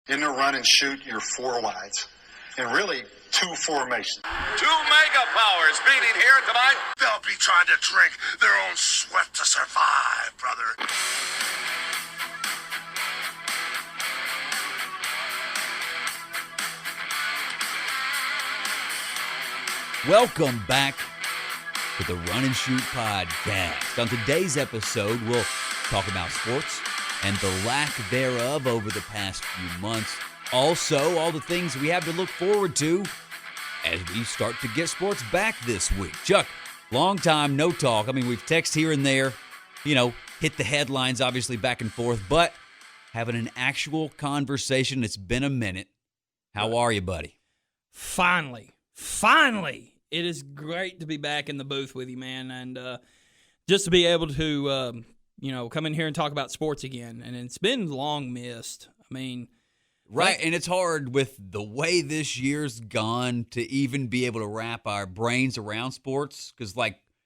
In the run and shoot, you're four wides. And really, two formations. Two mega powers meeting here tonight. They'll be trying to drink their own sweat to survive, brother. Welcome back to the Run and Shoot Podcast. On today's episode, we'll talk about sports and the lack thereof over the past few months. Also, all the things we have to look forward to as we start to get sports back this week. Chuck, long time no talk. I mean, we've texted here and there, hit the headlines obviously back and forth, but having an actual conversation, it's been a minute. How are you, buddy? Finally, it is great to be back in the booth with you, man, and just to be able to, come in here and talk about sports again. And it's been long missed. I mean, right, and it's hard with the way this year's gone to even be able to wrap our brains around sports because,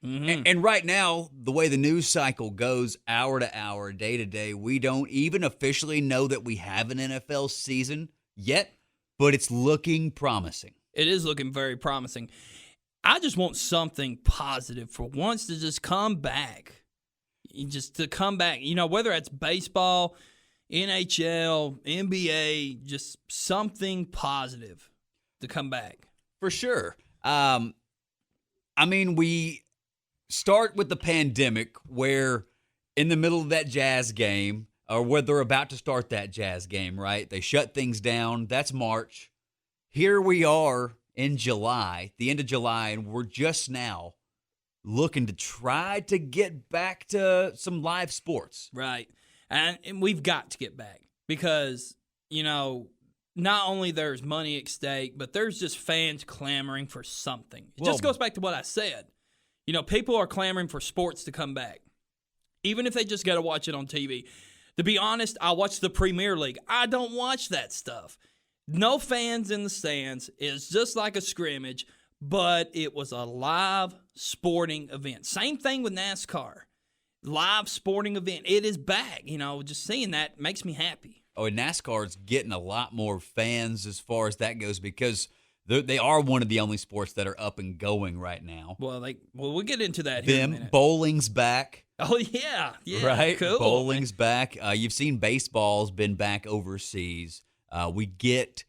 and right now, the way the news cycle goes, hour to hour, day to day, we don't even officially know that we have an NFL season yet, but it's looking promising. It is looking very promising. I just want something positive for once to just come back. Just to come back, whether it's baseball, NHL, NBA, just something positive to come back. For sure. We start with the pandemic where in the middle of that Jazz game, or where they're about to start that Jazz game, right? They shut things down. That's March. Here we are in July, the end of July, and we're just now looking to try to get back to some live sports. Right. And we've got to get back because, not only there's money at stake, but there's just fans clamoring for something. It just goes back to what I said. People are clamoring for sports to come back, even if they just got to watch it on TV. To be honest, I watch the Premier League. I don't watch that stuff. No fans in the stands. It's just like a scrimmage, but it was a live sporting event. Same thing with NASCAR. Live sporting event. It is back. Just seeing that makes me happy. Oh, and NASCAR's getting a lot more fans as far as that goes because they are one of the only sports that are up and going right now. Well, we'll get into that here in a minute. Bowling's back. Oh, yeah. Right? Cool. Bowling's back. You've seen baseball's been back overseas. We get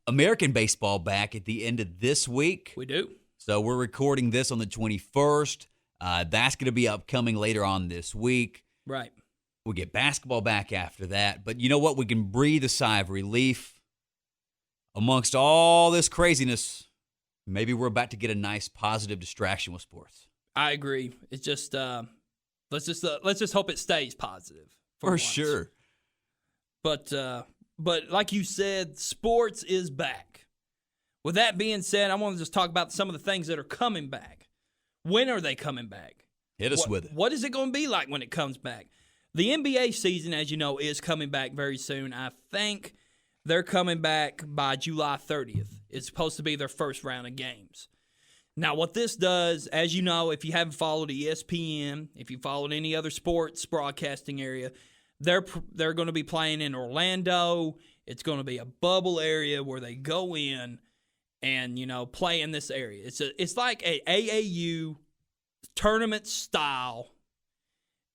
American baseball back at the end of this week. We do. So we're recording this on the 21st. That's going to be upcoming later on this week. Right. We get basketball back after that. But you know what? We can breathe a sigh of relief. Amongst all this craziness, maybe we're about to get a nice positive distraction with sports. I agree. It's just let's just hope it stays positive. For once. Sure. But like you said, sports is back. With that being said, I want to just talk about some of the things that are coming back. When are they coming back? Hit us with it. What is it going to be like when it comes back? The NBA season, as you know, is coming back very soon. I think they're coming back by July 30th. It's supposed to be their first round of games. Now, what this does, as you know, if you haven't followed ESPN, if you followed any other sports broadcasting area, they're going to be playing in Orlando. It's going to be a bubble area where they go in and, play in this area. It's like a AAU tournament style,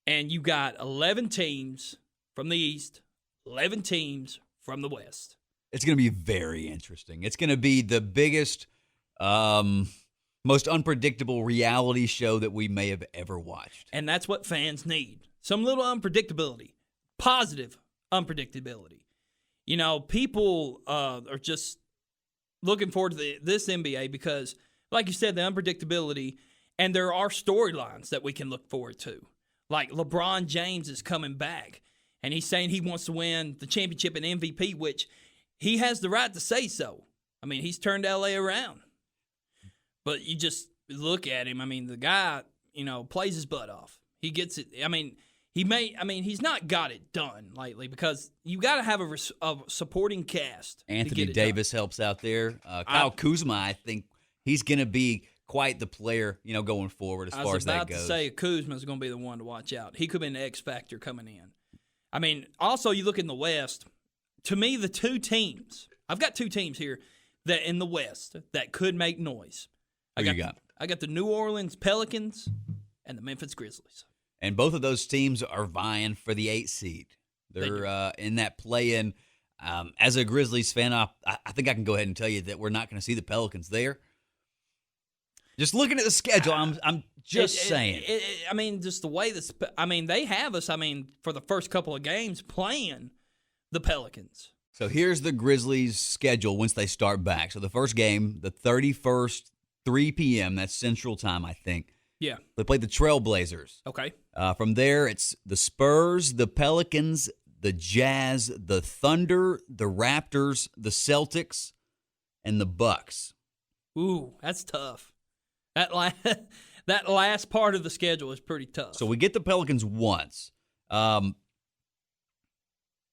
and you got 11 teams from the East, 11 teams from the West. It's going to be very interesting. It's going to be the biggest, most unpredictable reality show that we may have ever watched. And that's what fans need. Some little unpredictability. Positive unpredictability. People are just looking forward to this NBA because, like you said, the unpredictability, and there are storylines that we can look forward to. Like LeBron James is coming back, and he's saying he wants to win the championship and MVP, which he has the right to say so. I mean, he's turned LA around. But you just look at him. I mean, the guy, plays his butt off. He gets it. I mean, he's not got it done lately because you got to have a supporting cast. Anthony Davis helps out there. Kyle Kuzma, I think he's going to be quite the player, going forward as far as that goes. I was about to say Kuzma's going to be the one to watch out. He could be an X factor coming in. I mean, also you look in the West, to me, the two teams, I've got two teams here that in the West that could make noise. Who you got? I got the New Orleans Pelicans and the Memphis Grizzlies. And both of those teams are vying for the 8th seed. They're in that play-in. As a Grizzlies fan, I think I can go ahead and tell you that we're not going to see the Pelicans there. Just looking at the schedule, I'm just saying. I mean, just the way this. I mean, they have us. I mean, for the first couple of games playing the Pelicans. So here's the Grizzlies' schedule once they start back. So the first game, the 31st, 3 p.m. That's Central Time, I think. Yeah. They play the Trailblazers. Okay. From there, it's the Spurs, the Pelicans, the Jazz, the Thunder, the Raptors, the Celtics, and the Bucks. Ooh, that's tough. That last part of the schedule is pretty tough. So we get the Pelicans once. And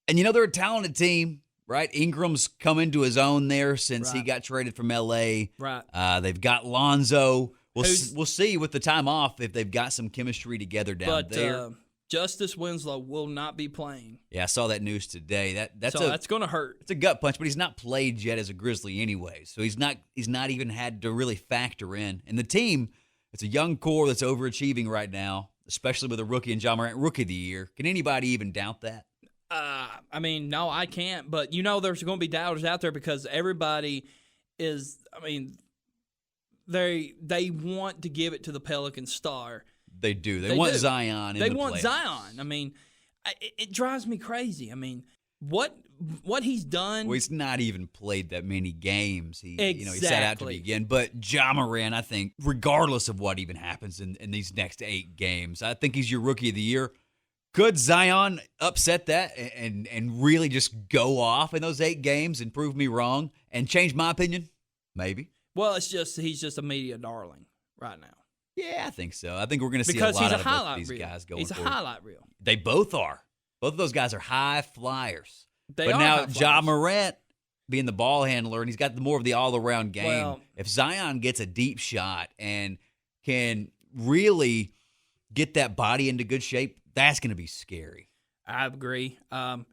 they're a talented team, right? Ingram's come into his own there since he got traded from L.A. Right. They've got Lonzo. We'll see with the time off if they've got some chemistry together down there. Justice Winslow will not be playing. Yeah, I saw that news today. That's going to hurt. It's a gut punch, but he's not played yet as a Grizzly anyway, so he's not even had to really factor in. And the team, it's a young core that's overachieving right now, especially with a rookie in Ja Morant, Rookie of the Year. Can anybody even doubt that? I mean, no, I can't. But there's going to be doubters out there because everybody is. I mean, they want to give it to the Pelican star. They do. They want do. Zion in They the want playoffs. Zion. I mean, it drives me crazy. I mean, what he's done. Well, he's not even played that many games. He Exactly. he sat out to begin. But Ja Morant, I think, regardless of what even happens in these next 8 games, I think he's your Rookie of the Year. Could Zion upset that and really just go off in those 8 games and prove me wrong and change my opinion? Maybe. Well, he's just a media darling right now. Yeah, I think so. I think we're going to see Because a lot he's a of both highlight these reel. guys going He's a forward. highlight reel. They both are. Both of those guys are high flyers. They but are now high Ja flyers. Morant being the ball handler, and he's got more of the all-around game. Well, if Zion gets a deep shot and can really get that body into good shape, that's going to be scary. I agree. But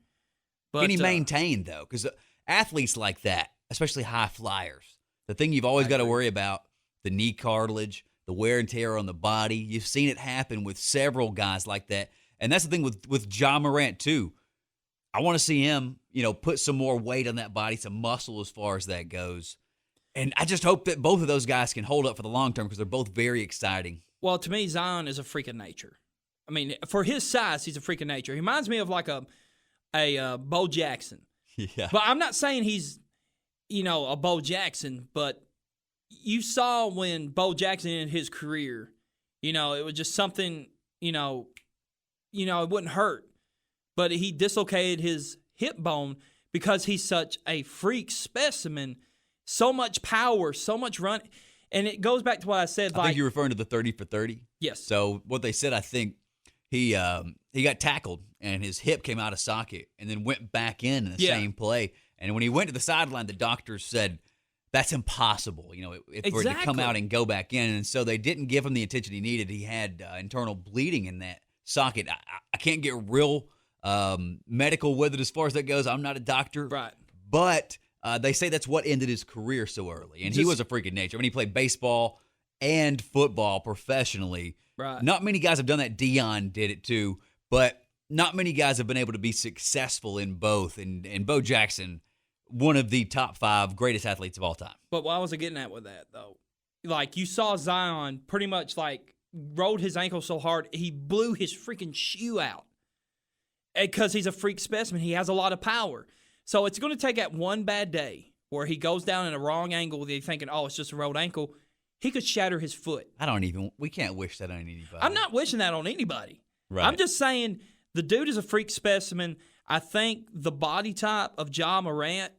Can he maintain, though? Because athletes like that, especially high flyers, the thing you've always got to worry about, the knee cartilage, the wear and tear on the body. You've seen it happen with several guys like that. And that's the thing with Ja Morant, too. I want to see him, put some more weight on that body, some muscle as far as that goes. And I just hope that both of those guys can hold up for the long term because they're both very exciting. Well, to me, Zion is a freak of nature. I mean, for his size, he's a freak of nature. He reminds me of like a Bo Jackson. Yeah. But I'm not saying he's, a Bo Jackson, but you saw when Bo Jackson in his career, it was just something, it wouldn't hurt. But he dislocated his hip bone because he's such a freak specimen, so much power, so much run. And it goes back to what I said. I think you're referring to the 30 for 30. Yes. So what they said, I think he got tackled and his hip came out of socket and then went back in the same play. And when he went to the sideline, the doctors said that's impossible, for it to come out and go back in. And so they didn't give him the attention he needed. He had internal bleeding in that socket. I can't get real medical with it as far as that goes. I'm not a doctor. Right. But they say that's what ended his career so early. And he was a freak of nature. I mean, he played baseball and football professionally. Right. Not many guys have done that. Deion did it too. But not many guys have been able to be successful in both. And Bo Jackson, one of the top 5 greatest athletes of all time. But why was I getting at with that, though? Like, you saw Zion pretty much, rolled his ankle so hard, he blew his freaking shoe out. Because he's a freak specimen. He has a lot of power. So it's going to take that one bad day where he goes down in a wrong angle with you thinking, oh, it's just a rolled ankle. He could shatter his foot. We can't wish that on anybody. I'm not wishing that on anybody. Right. I'm just saying the dude is a freak specimen. I think the body type of Ja Morant,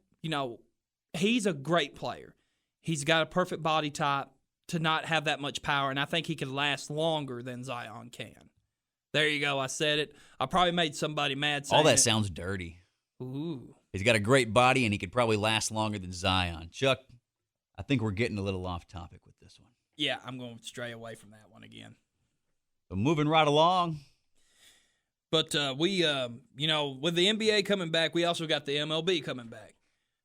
he's a great player. He's got a perfect body type to not have that much power, and I think he could last longer than Zion can. There you go. I said it. I probably made somebody mad saying All that it. sounds dirty. Ooh. He's got a great body, and he could probably last longer than Zion. Chuck, I think we're getting a little off topic with this one. Yeah, I'm going to stray away from that one again. So moving right along, But we, with the NBA coming back, we also got the MLB coming back.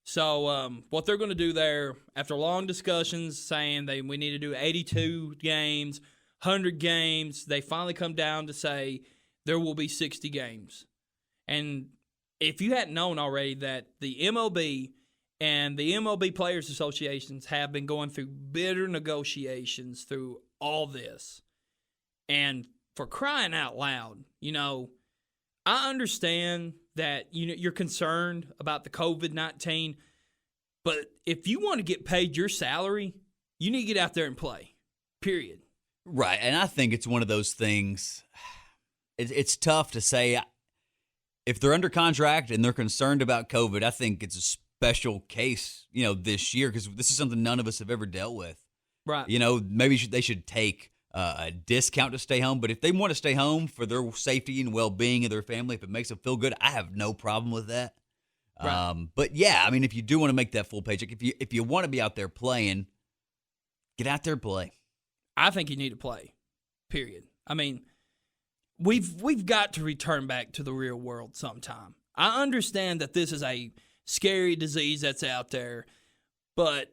So what they're going to do there, after long discussions saying we need to do 82 games, 100 games, they finally come down to say there will be 60 games. And if you hadn't known already that the MLB and the MLB Players Associations have been going through bitter negotiations through all this. And for crying out loud, I understand that you're concerned about the COVID-19, but if you want to get paid your salary, you need to get out there and play, period. Right, and I think it's one of those things, it's tough to say. If they're under contract and they're concerned about COVID, I think it's a special case, this year, because this is something none of us have ever dealt with. Right. Maybe they should take a discount to stay home, but if they want to stay home for their safety and well-being of their family, if it makes them feel good, I have no problem with that. Right. But yeah, I mean, if you do want to make that full paycheck, if you want to be out there playing, get out there and play. I think you need to play, period. I mean, we've got to return back to the real world sometime. I understand that this is a scary disease that's out there, but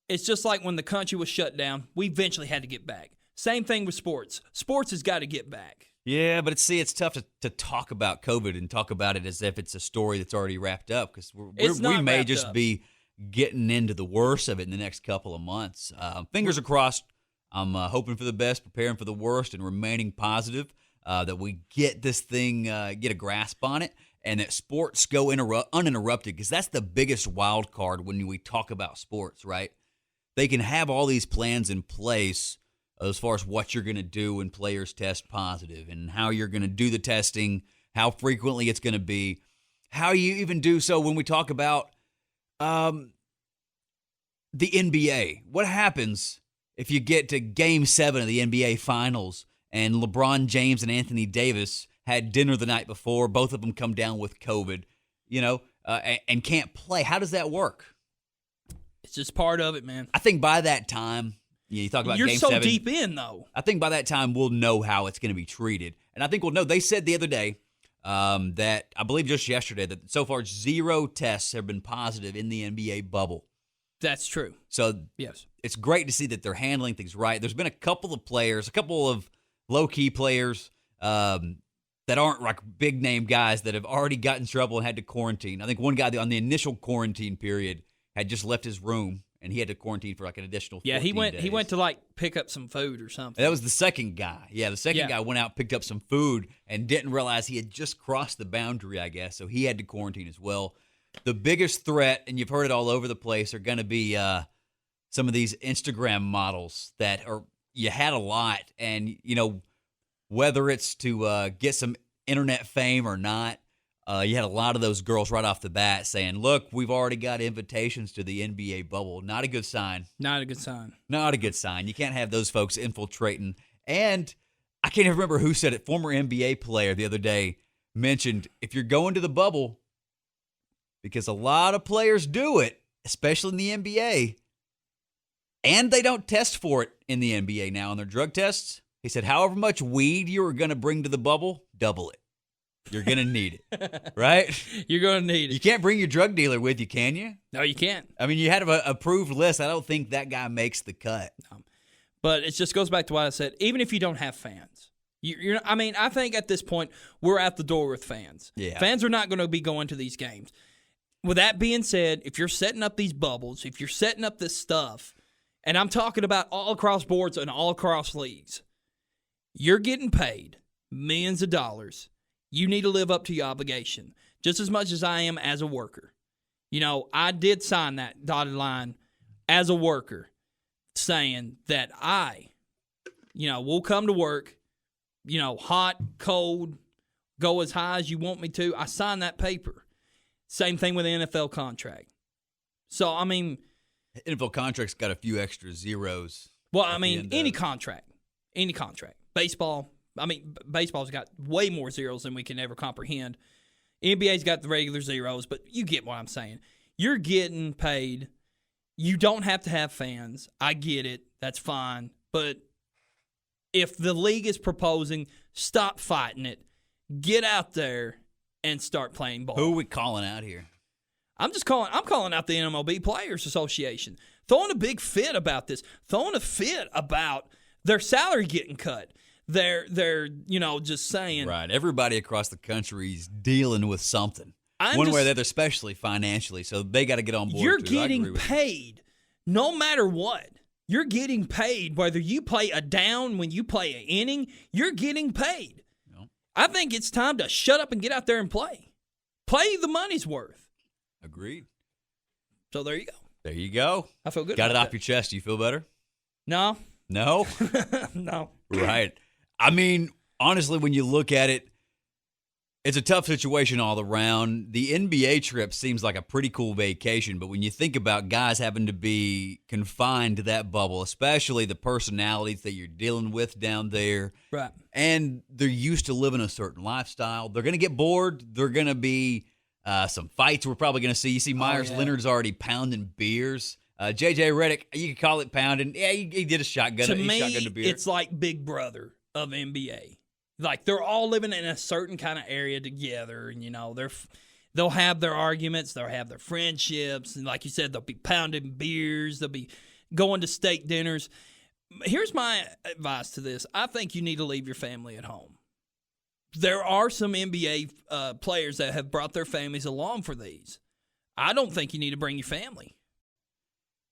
it's just like when the country was shut down, we eventually had to get back. Same thing with sports. Sports has got to get back. Yeah, but it's tough to talk about COVID and talk about it as if it's a story that's already wrapped up, because we may just be getting into the worst of it in the next couple of months. Fingers are crossed. I'm hoping for the best, preparing for the worst, and remaining positive that we get this thing, get a grasp on it, and that sports go uninterrupted, because that's the biggest wild card when we talk about sports, right? They can have all these plans in place as far as what you're going to do when players test positive and how you're going to do the testing, how frequently it's going to be, how you even do so when we talk about the NBA. What happens if you get to Game 7 of the NBA Finals and LeBron James and Anthony Davis had dinner the night before, both of them come down with COVID, and can't play? How does that work? It's just part of it, man. I think by that time, you talk about You're Game so 7. deep in, though. I think by that time we'll know how it's going to be treated. And I think we'll know. They said the other day that, I believe just yesterday, that so far 0 tests have been positive in the NBA bubble. That's true. So yes, it's great to see that they're handling things right. There's been a couple of low-key players that aren't like big-name guys that have already gotten in trouble and had to quarantine. I think one guy on the initial quarantine period had just left his room, and he had to quarantine for like an additional 14 days. He went to like pick up some food or something. That was the second guy. Yeah, the second guy went out, picked up some food, and didn't realize he had just crossed the boundary, I guess, so he had to quarantine as well. The biggest threat, and you've heard it all over the place, are going to be some of these Instagram models that you had a lot, and, whether it's to get some internet fame or not, you had a lot of those girls right off the bat saying, look, we've already got invitations to the NBA bubble. Not a good sign. Not a good sign. Not a good sign. You can't have those folks infiltrating. And I can't even remember who said it. Former NBA player the other day mentioned, if you're going to the bubble, because a lot of players do it, especially in the NBA, and they don't test for it in the NBA now on their drug tests. He said, however much weed you are going to bring to the bubble, double it. You're going to need it, right? You're going to need it. You can't bring your drug dealer with you, can you? No, you can't. I mean, you had an approved list. I don't think that guy makes the cut. No. But it just goes back to what I said. Even if you don't have fans, I think at this point we're at the door with fans. Yeah. Fans are not going to be going to these games. With that being said, if you're setting up these bubbles, if you're setting up this stuff, and I'm talking about all across boards and all across leagues, you're getting paid millions of dollars. You need to live up to your obligation just as much as I am as a worker. I did sign that dotted line as a worker saying that will come to work, hot, cold, go as high as you want me to. I signed that paper. Same thing with the NFL contract. So, NFL contract's got a few extra zeros. Well, any contract. Baseball. Baseball's got way more zeros than we can ever comprehend. NBA's got the regular zeros, but you get what I'm saying. You're getting paid. You don't have to have fans. I get it. That's fine. But if the league is proposing, stop fighting it. get out there and start playing ball. Who are we calling out here? I'm calling out the NMLB Players Association. Throwing a big fit about this. Throwing a fit about their salary getting cut. They're just saying. Right. Everybody across the country is dealing with something. One way or the other, especially financially. So they got to get on board. You're too. getting paid no matter what. You're getting paid whether you play a down when you play an inning. You're getting paid. Yep. I think it's time to shut up and get out there and play. Play the money's worth. Agreed. So there you go. There you go. I feel good. Got it about off your chest. You feel better? No. No? No. Right. I mean, honestly, when you look at it, it's a tough situation all around. The NBA trip seems like a pretty cool vacation, but when you think about guys having to be confined to that bubble, especially the personalities that you're dealing with down there, Right. and they're used to living a certain lifestyle, they're going to get bored. They're going to be some fights we're probably going to see. You see Myers Leonard's already pounding beers. J.J. Redick, you could call it pounding. Yeah, he did a shotgun. To he me, shotgunned a beer. it's like Big Brother of NBA. Like they're all living in a certain kind of area together, and they'll have their arguments, they'll have their friendships, and like you said, they'll be pounding beers, they'll be going to steak dinners. Here's my advice to this: I think you need to leave your family at home. There are some NBA players that have brought their families along for these. I don't think you need to bring your family.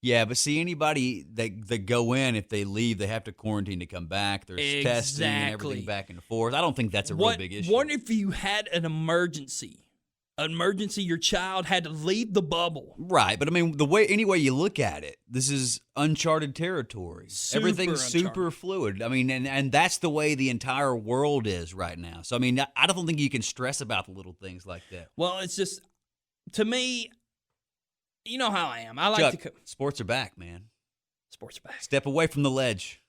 Yeah, but see, anybody that go in, if they leave, they have to quarantine to come back. There's testing and everything back and forth. I don't think that's a real big issue. What if you had an emergency? Your child had to leave the bubble. Right, but I mean, any way you look at it, this is uncharted territory. Everything's super fluid. I mean, and that's the way the entire world is right now. So, I mean, I don't think you can stress about the little things like that. Well, it's just, to me, you know how I am. I like Chuck, sports are back, man. Sports are back. Step away from the ledge.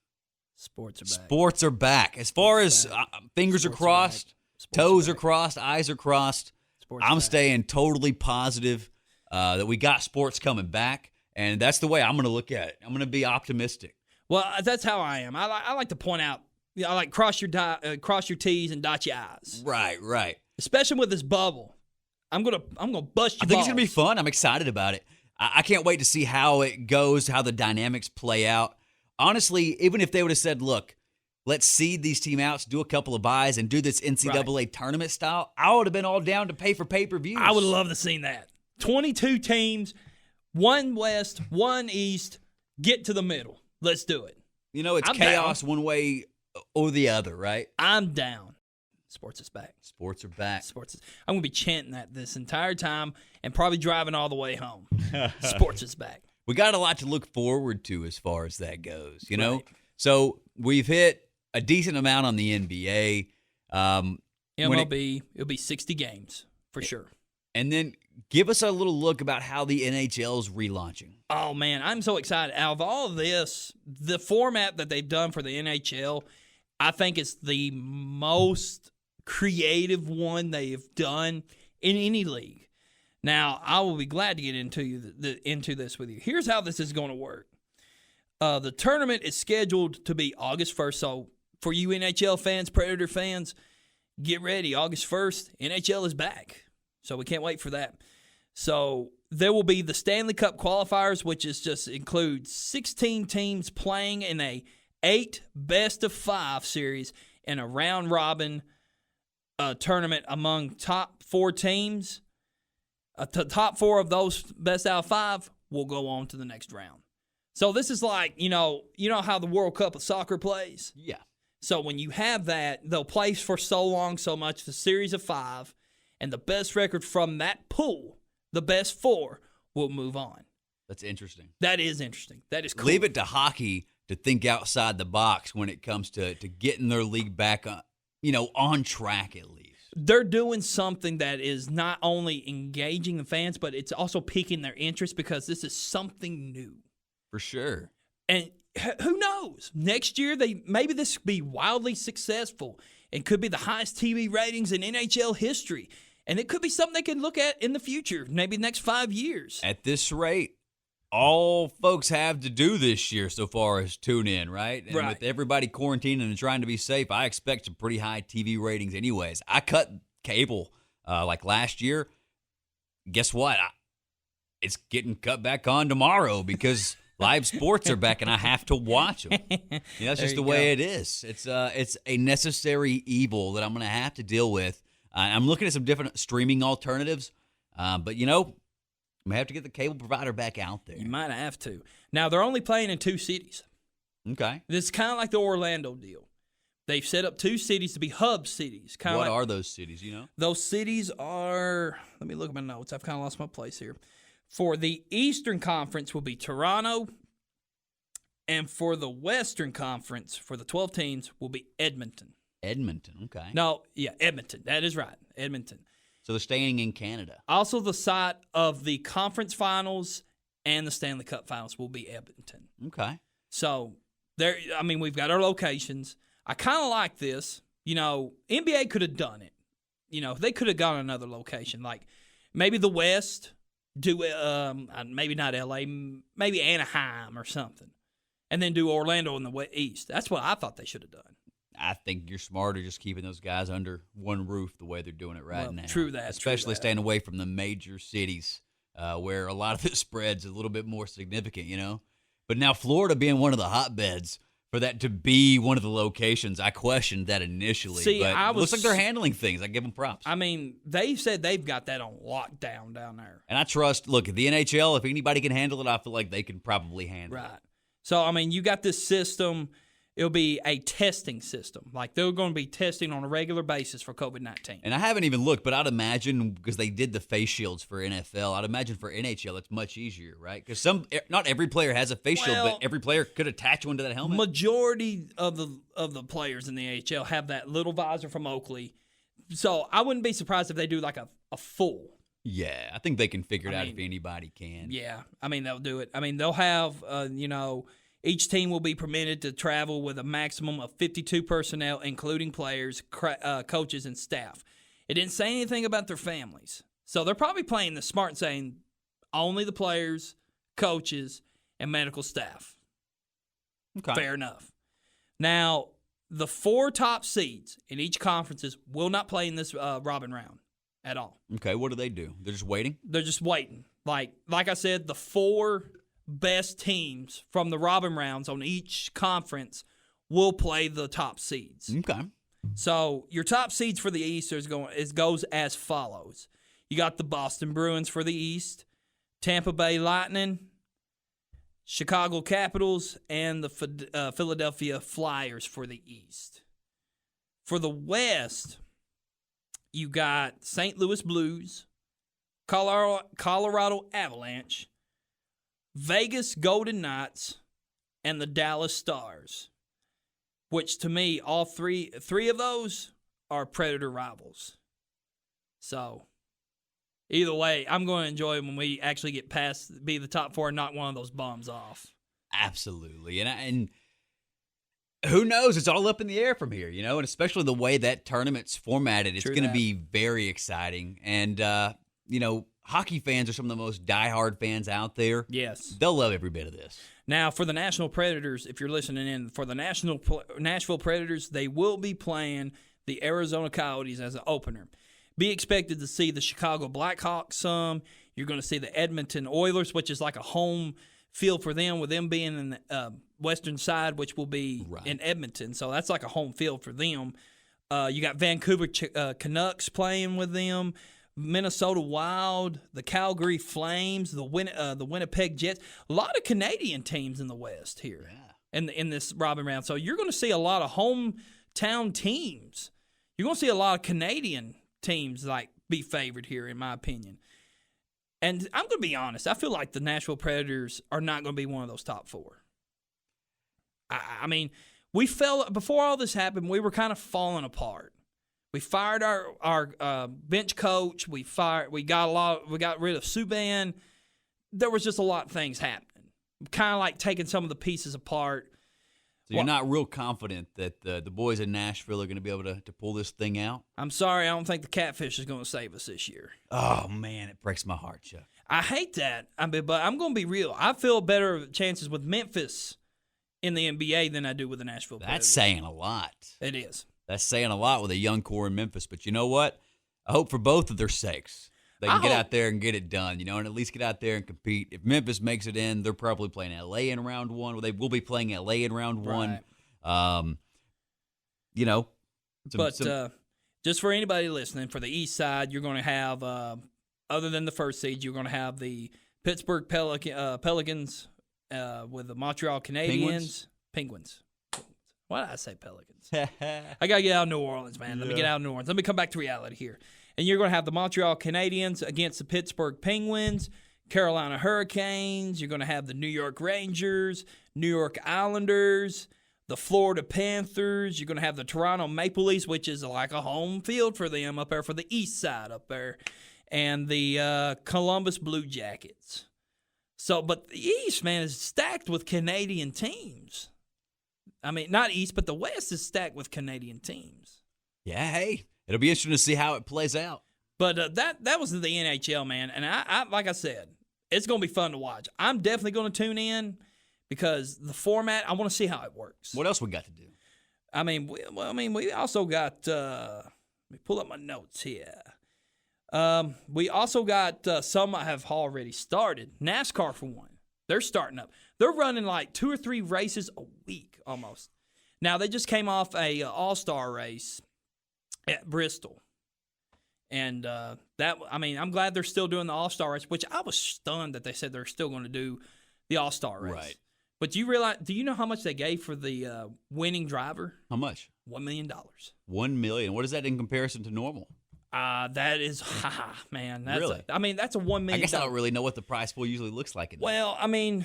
Sports are back. Sports are back. As far as fingers are crossed, toes are crossed, eyes are crossed, I'm staying totally positive that we got sports coming back, and that's the way I'm going to look at it. I'm going to be optimistic. Well, that's how I am. I like to point out, I like cross your T's and dot your I's. Right. Especially with this bubble. I'm gonna bust your I think it's going to be fun. I'm excited about it. I can't wait to see how it goes, how the dynamics play out. Honestly, even if they would have said, look, let's seed these team outs, do a couple of buys, and do this NCAA tournament style, I would have been all down to pay for pay-per-views. I would love to see that. 22 teams, one West, one East, get to the middle. Let's do it. It's chaos one way or the other, right? I'm down. Sports is back. Sports are back. I'm going to be chanting that this entire time and probably driving all the way home. Sports is back. We got a lot to look forward to as far as that goes, you know? Right. So we've hit a decent amount on the NBA. MLB, it'll be 60 games for sure. And then give us a little look about how the NHL's relaunching. Oh, man, I'm so excited. Out of all of this, the format that they've done for the NHL, I think it's the most creative one they've done in any league. Now, I will be glad to get into this with you. Here's how this is going to work. The tournament is scheduled to be August 1st, so for you NHL fans, Predator fans, get ready. August 1st, NHL is back, so we can't wait for that. So there will be the Stanley Cup qualifiers, which includes 16 teams playing in a 8 best-of-5 series in a round-robin tournament among top 4 teams. The top 4 of those best out of 5 will go on to the next round. So this is like, you know how the World Cup of soccer plays? Yeah. So when you have that, they'll play for so long, so much, the series of 5, and the best record from that pool, the best 4, will move on. That's interesting. That is interesting. That is cool. Leave it to hockey to think outside the box when it comes to getting their league back on track at least. They're doing something that is not only engaging the fans, but it's also piquing their interest because this is something new. For sure. And who knows? Next year, maybe this could be wildly successful and could be the highest TV ratings in NHL history. And it could be something they can look at in the future, maybe the next 5 years. At this rate, all folks have to do this year so far is tune in, right? And Right. with everybody quarantining and trying to be safe, I expect some pretty high TV ratings anyways. I cut cable like last year. Guess what? It's getting cut back on tomorrow because live sports are back and I have to watch them. That's just the way it is. It's a necessary evil that I'm going to have to deal with. I'm looking at some different streaming alternatives, but I'm going to have to get the cable provider back out there. You might have to. Now, they're only playing in 2 cities. Okay. This is kind of like the Orlando deal. They've set up 2 cities to be hub cities. What are those cities, Those cities are, let me look at my notes. I've kind of lost my place here. For the Eastern Conference will be Toronto, and for the Western Conference, for the 12 teams, will be Edmonton. Edmonton, okay. No, yeah, Edmonton. That is right, Edmonton. So they're staying in Canada. Also, the site of the conference finals and the Stanley Cup finals will be Edmonton. Okay. So, we've got our locations. I kind of like this. NBA could have done it. They could have gone another location. Like, maybe the West, do maybe not LA, maybe Anaheim or something. And then do Orlando in the East. That's what I thought they should have done. I think you're smarter just keeping those guys under one roof the way they're doing it right now. True that. Especially staying away from the major cities where a lot of the spread's a little bit more significant, But now Florida being one of the hotbeds, for that to be one of the locations, I questioned that initially. But it looks like they're handling things. I give them props. They said they've got that on lockdown down there. And I trust, the NHL, if anybody can handle it, I feel like they can probably handle it. Right. So, you got this system. It'll be a testing system. Like, they're going to be testing on a regular basis for COVID-19. And I haven't even looked, but I'd imagine, because they did the face shields for NFL, I'd imagine for NHL it's much easier, right? Because not every player has a face shield, but every player could attach one to that helmet. Majority of the players in the AHL have that little visor from Oakley. So I wouldn't be surprised if they do like a full. Yeah, I think they can figure it out if anybody can. Yeah, they'll do it. They'll have, each team will be permitted to travel with a maximum of 52 personnel, including players, coaches, and staff. It didn't say anything about their families. So they're probably playing the smart and saying only the players, coaches, and medical staff. Okay. Fair enough. Now, the 4 top seeds in each conferences will not play in this Robin round at all. Okay, what do? They're just waiting? They're just waiting. Like I said, the 4 best teams from the Robin rounds on each conference will play the top seeds. Okay. So your top seeds for the East goes as follows. You got the Boston Bruins for the East, Tampa Bay Lightning, Chicago Capitals, and the Philadelphia Flyers for the East. For the West, you got St. Louis Blues, Colorado Avalanche, Vegas Golden Knights, and the Dallas Stars, which to me, all three of those are Predator rivals. So, either way, I'm going to enjoy when we actually get past, be the top 4 and knock one of those bums off. Absolutely. And who knows? It's all up in the air from here, and especially the way that tournament's formatted, it's going to be very exciting. And, hockey fans are some of the most diehard fans out there. Yes. They'll love every bit of this. Now, for the National Predators, if you're listening in, for the Nashville Predators, they will be playing the Arizona Coyotes as an opener. Be expected to see the Chicago Blackhawks some. You're going to see the Edmonton Oilers, which is like a home field for them, with them being in the western side, which will be in Edmonton. So that's like a home field for them. You got Vancouver Canucks playing with them. Minnesota Wild, the Calgary Flames, the Winnipeg Jets. A lot of Canadian teams in the West here in this Robin round. So you're going to see a lot of hometown teams. You're going to see a lot of Canadian teams be favored here, in my opinion. And I'm going to be honest. I feel like the Nashville Predators are not going to be one of those top 4. We felt before all this happened, we were kind of falling apart. We fired our bench coach. We got rid of Subban. There was just a lot of things happening. Kind of like taking some of the pieces apart. So you're not real confident that the boys in Nashville are going to be able to pull this thing out? I'm sorry, I don't think the Catfish is going to save us this year. Oh, man, it breaks my heart, Chuck. I hate that. I mean, but I'm going to be real. I feel better chances with Memphis in the NBA than I do with the Nashville That's Predators. saying a lot. It is. That's saying a lot with a young core in Memphis. But you know what? I hope for both of their sakes they can I get hope- out there and get it done, and at least get out there and compete. If Memphis makes it in, they're probably playing LA in round one. Well, they will be playing LA in round one. Right. But some- just for anybody listening, for the East Side, you're going to have, other than the first seed, you're going to have the Pittsburgh Pelicans with the Montreal Canadiens. Penguins. Why did I say Pelicans? I got to get out of New Orleans, man. Let me get out of New Orleans. Let me come back to reality here. And you're going to have the Montreal Canadiens against the Pittsburgh Penguins, Carolina Hurricanes. You're going to have the New York Rangers, New York Islanders, the Florida Panthers. You're going to have the Toronto Maple Leafs, which is like a home field for them up there for the East Side up there, and the Columbus Blue Jackets. So, but the East, man, is stacked with Canadian teams. I mean, not East, but the West is stacked with Canadian teams. yeah, hey, it'll be interesting to see how it plays out. But that was the NHL, man. And I like I said, it's going to be fun to watch. I'm definitely going to tune in because the format, I want to see how it works. What else we got to do? I mean, we also got, let me pull up my notes here. We also got some have already started. NASCAR, for one. They're starting up. They're running like 2 or 3 races a week almost. Now, they just came off a all-star race at Bristol. And I'm glad they're still doing the all-star race, which I was stunned that they said they're still going to do the all-star race. Right. But do you know how much they gave for the winning driver? How much? $1 million. $1 million. What is that in comparison to normal? That is, man. That's Really? that's a $1 million. I guess I don't really know what the prize pool usually looks like. Well, I mean,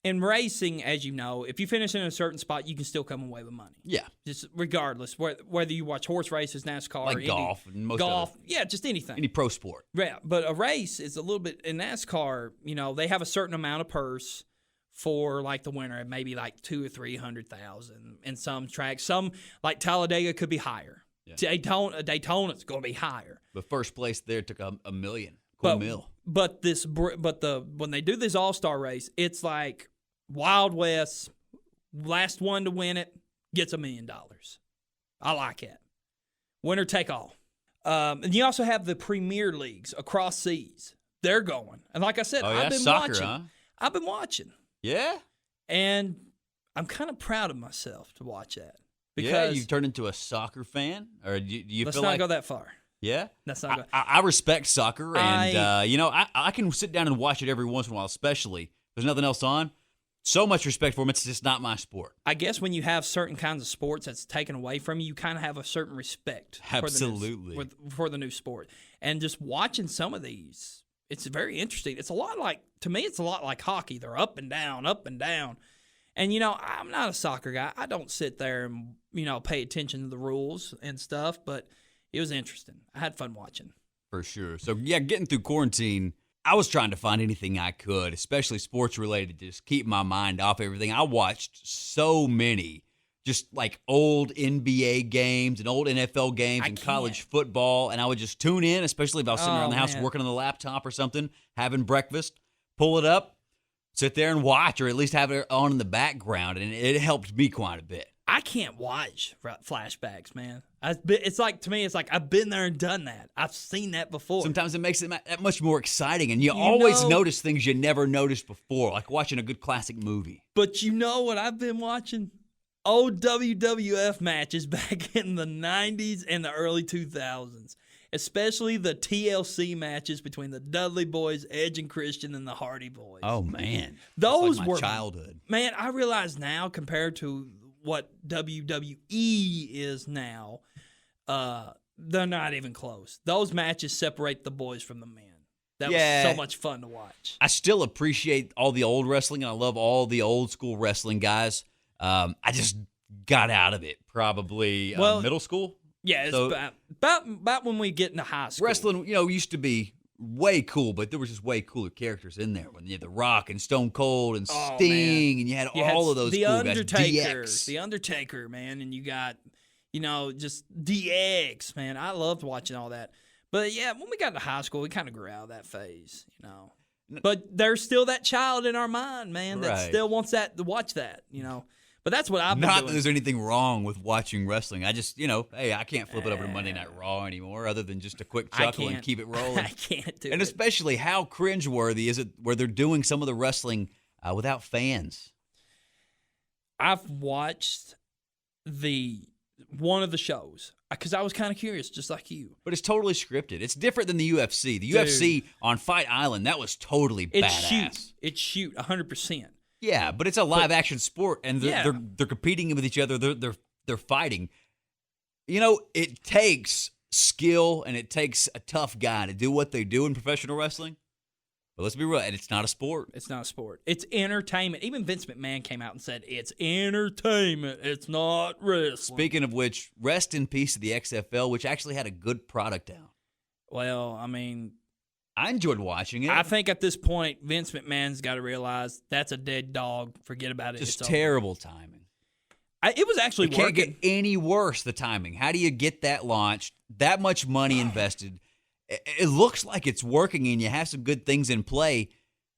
in racing, as you know, if you finish in a certain spot, you can still come away with money. Yeah. Just regardless, whether you watch horse races, NASCAR, Like or golf and most golf, other- yeah, just anything. Any pro sport. Yeah, but a race is a little bit in NASCAR. They have a certain amount of purse for like the winner, maybe like 200,000 or 300,000 in some tracks. Some like Talladega could be higher. Yeah. Daytona's going to be higher. But first place there took a million. Cool mill. But when they do this all-star race, it's like Wild West. Last one to win it gets $1 million. I like it. Winner take all. And you also have the Premier Leagues across seas. They're going, and like I said, Oh, yeah? I've been Soccer, watching. huh? I've been watching, Yeah? and I'm kind of proud of myself to watch that because Yeah, you've turned into a soccer fan? Or do you let's feel not like... go that far. Yeah? Let's not go. I respect soccer, and, I can sit down and watch it every once in a while, especially if there's nothing else on. So much respect for them. It's just not my sport. I guess when you have certain kinds of sports that's taken away from you, you kind of have a certain respect Absolutely. for the new sport. And just watching some of these, it's very interesting. It's a lot like, to me, it's a lot like hockey. They're up and down, up and down. And, I'm not a soccer guy. I don't sit there and, pay attention to the rules and stuff, but it was interesting. I had fun watching. For sure. So, yeah, getting through quarantine, I was trying to find anything I could, especially sports related, to just keep my mind off everything. I watched so many just like old NBA games and old NFL games and college football, and I would just tune in, especially if I was sitting around the house working on the laptop or something, having breakfast, pull it up, sit there and watch, or at least have it on in the background, and it helped me quite a bit. I can't watch flashbacks, man. It's like, to me, it's like I've been there and done that. I've seen that before. Sometimes it makes it that much more exciting, and you always notice things you never noticed before, like watching a good classic movie. But you know what I've been watching? Old WWF matches back in the 90s and the early 2000s, especially the TLC matches between the Dudley Boys, Edge and Christian, and the Hardy Boys. Oh, man. Those like my were childhood. Man, I realize now compared to what WWE is now, they're not even close. Those matches separate the boys from the men. That was so much fun to watch. I still appreciate all the old wrestling, and I love all the old school wrestling guys. I just got out of it probably middle school. Yeah, it's So- about when we get into high school. Wrestling, used to be way cool, but there was just way cooler characters in there. When you had The Rock and Stone Cold and Sting, and you had all of those the cool Undertaker, guys. DX. The Undertaker, man, and you got, just DX, man. I loved watching all that. But yeah, when we got to high school, we kind of grew out of that phase, you know. But there's still that child in our mind, man, that Right. still wants that to watch that, you know. But that's what I've been Not that doing. there's anything wrong with watching wrestling. I just, hey, I can't flip it over to Monday Night Raw anymore other than just a quick I chuckle and can't. keep it rolling. I can't do And it. especially how cringeworthy is it where they're doing some of the wrestling without fans? I've watched one of the shows because I was kind of curious, just like you. But it's totally scripted. It's different than the UFC. The Dude. UFC on Fight Island, that was totally It's badass. It's shoot 100%. Yeah, but it's a live action sport, and they're, Yeah. they're competing with each other. They're fighting. You know, it takes skill and it takes a tough guy to do what they do in professional wrestling. But let's be real, and it's not a sport. It's not a sport. It's entertainment. Even Vince McMahon came out and said it's entertainment. It's not wrestling. Speaking of which, rest in peace to the XFL, which actually had a good product out. Well, I mean, I enjoyed watching it. I think at this point, Vince McMahon's got to realize that's a dead dog. Forget about it. Just It's over. terrible timing. It was actually It can't working. get any worse, the timing. How do you get that launched, that much money invested? It looks like it's working and you have some good things in play,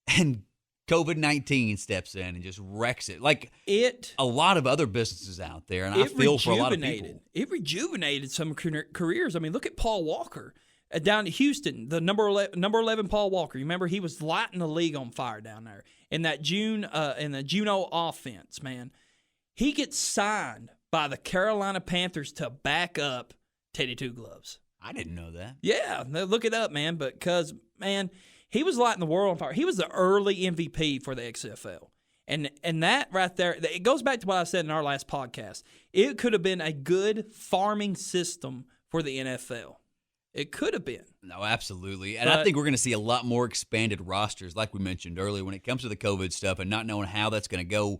and COVID-19 steps in and just wrecks it. Like a lot of other businesses out there, and I feel for a lot of people. It rejuvenated some careers. I mean, look at Paul Walker down to Houston, the number 11 Paul Walker. You remember he was lighting the league on fire down there in that in the Juno offense, man. He gets signed by the Carolina Panthers to back up Teddy Two Gloves. I didn't know that. Yeah, look it up, man. Because, man, he was lighting the world on fire. He was the early MVP for the XFL. And that right there, it goes back to what I said in our last podcast. It could have been a good farming system for the NFL. It could have been. No, absolutely. And I think we're going to see a lot more expanded rosters, like we mentioned earlier, when it comes to the COVID stuff and not knowing how that's going to go.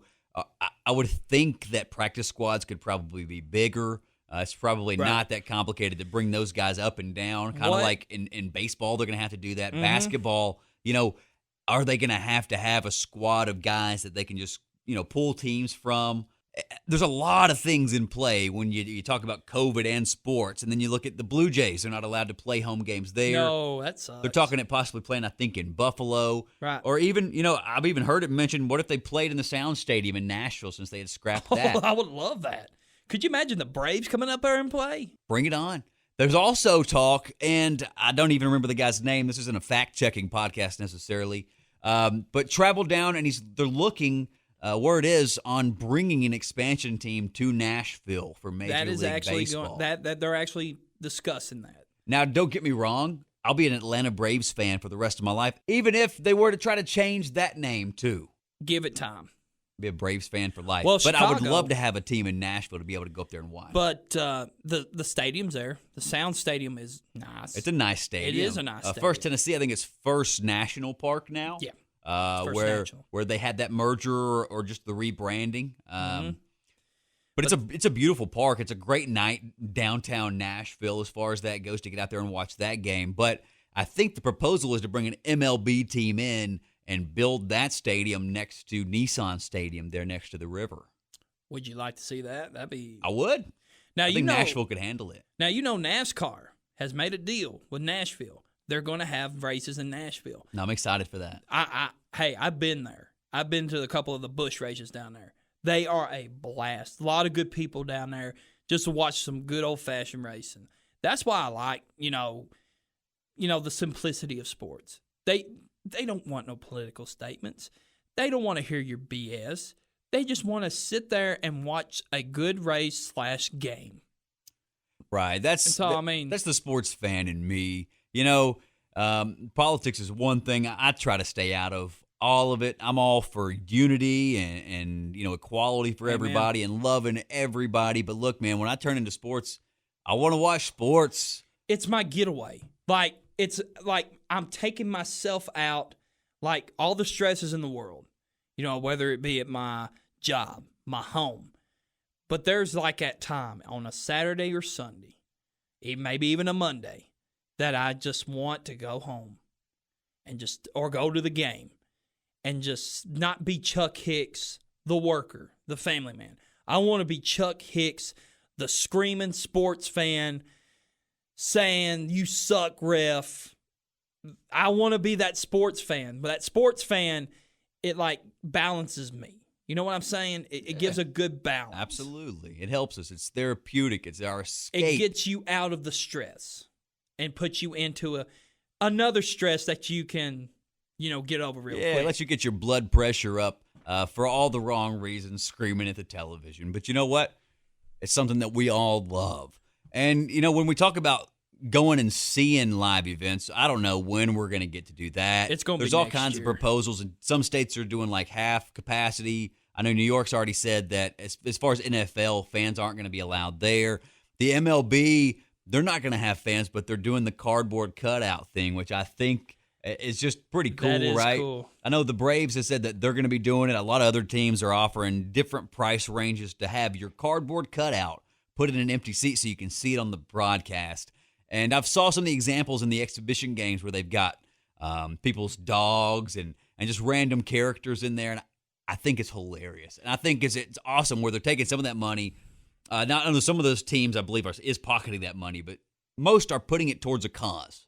I would think that practice squads could probably be bigger. It's probably not that complicated to bring those guys up and down. Kind of like in baseball, they're going to have to do that. Mm-hmm. Basketball, are they going to have a squad of guys that they can just, pull teams from? There's a lot of things in play when you talk about COVID and sports. And then you look at the Blue Jays. They're not allowed to play home games there. No, that sucks. They're talking at possibly playing, I think, in Buffalo. Right. Or even, I've even heard it mentioned, what if they played in the Sound Stadium in Nashville since they had scrapped that? Oh, I would love that. Could you imagine the Braves coming up there and play? Bring it on. There's also talk, and I don't even remember the guy's name. This isn't a fact-checking podcast necessarily. But travel down, and they're looking, word is, on bringing an expansion team to Nashville for Major League Baseball. That they're actually discussing that. Now, don't get me wrong. I'll be an Atlanta Braves fan for the rest of my life, even if they were to try to change that name too. Give it time. Be a Braves fan for life. Well, but I would Chicago- love to have a team in Nashville to be able to go up there and watch. But the stadium's there. The Sound Stadium is nice. It's a nice stadium. It is a nice stadium. First Tennessee, I think it's First National Park now. Yeah. First where National. where they had that merger or just the rebranding. Mm-hmm. But it's a beautiful park. It's a great night downtown Nashville as far as that goes to get out there and watch that game. But I think the proposal is to bring an MLB team in and build that stadium next to Nissan Stadium there next to the river. Would you like to see that? That'd be. I would. Now I think Nashville could handle it. Now NASCAR has made a deal with Nashville. They're going to have races in Nashville. No, I'm excited for that. Hey, I've been there. I've been to a couple of the Busch races down there. They are a blast. A lot of good people down there just to watch some good old-fashioned racing. That's why I like, the simplicity of sports. They don't want no political statements. They don't want to hear your BS. They just want to sit there and watch a good race / game. Right. That's all I mean. That's the sports fan in me. Politics is one thing I try to stay out of. All of it. I'm all for unity and equality for everybody and loving everybody. But look, man, when I turn into sports, I want to watch sports. It's my getaway. It's like I'm taking myself out, like all the stresses in the world, whether it be at my job, my home. But there's like that time on a Saturday or Sunday, maybe even a Monday, that I just want to go home or go to the game and just not be Chuck Hicks, the worker, the family man. I want to be Chuck Hicks, the screaming sports fan, saying you suck, ref. I want to be that sports fan, but that sports fan, it like balances me. You know what I'm saying? It gives a good balance. Absolutely. It helps us. It's therapeutic. It's our escape. It gets you out of the stress and puts you into another stress that you can, get over real quick. Yeah, it lets you get your blood pressure up for all the wrong reasons, screaming at the television. But you know what? It's something that we all love. And, when we talk about going and seeing live events, I don't know when we're going to get to do that. It's going to be There's all next kinds year. of proposals, and some states are doing like half capacity. I know New York's already said that as far as NFL, fans aren't going to be allowed there. The MLB, they're not going to have fans, but they're doing the cardboard cutout thing, which I think is just pretty cool, That is right? cool. I know the Braves have said that they're going to be doing it. A lot of other teams are offering different price ranges to have your cardboard cutout put in an empty seat so you can see it on the broadcast. And I've saw some of the examples in the exhibition games where they've got people's dogs and just random characters in there. And I think it's hilarious. And I think it's awesome where they're taking some of that money. Not only some of those teams, I believe, is pocketing that money, but most are putting it towards a cause.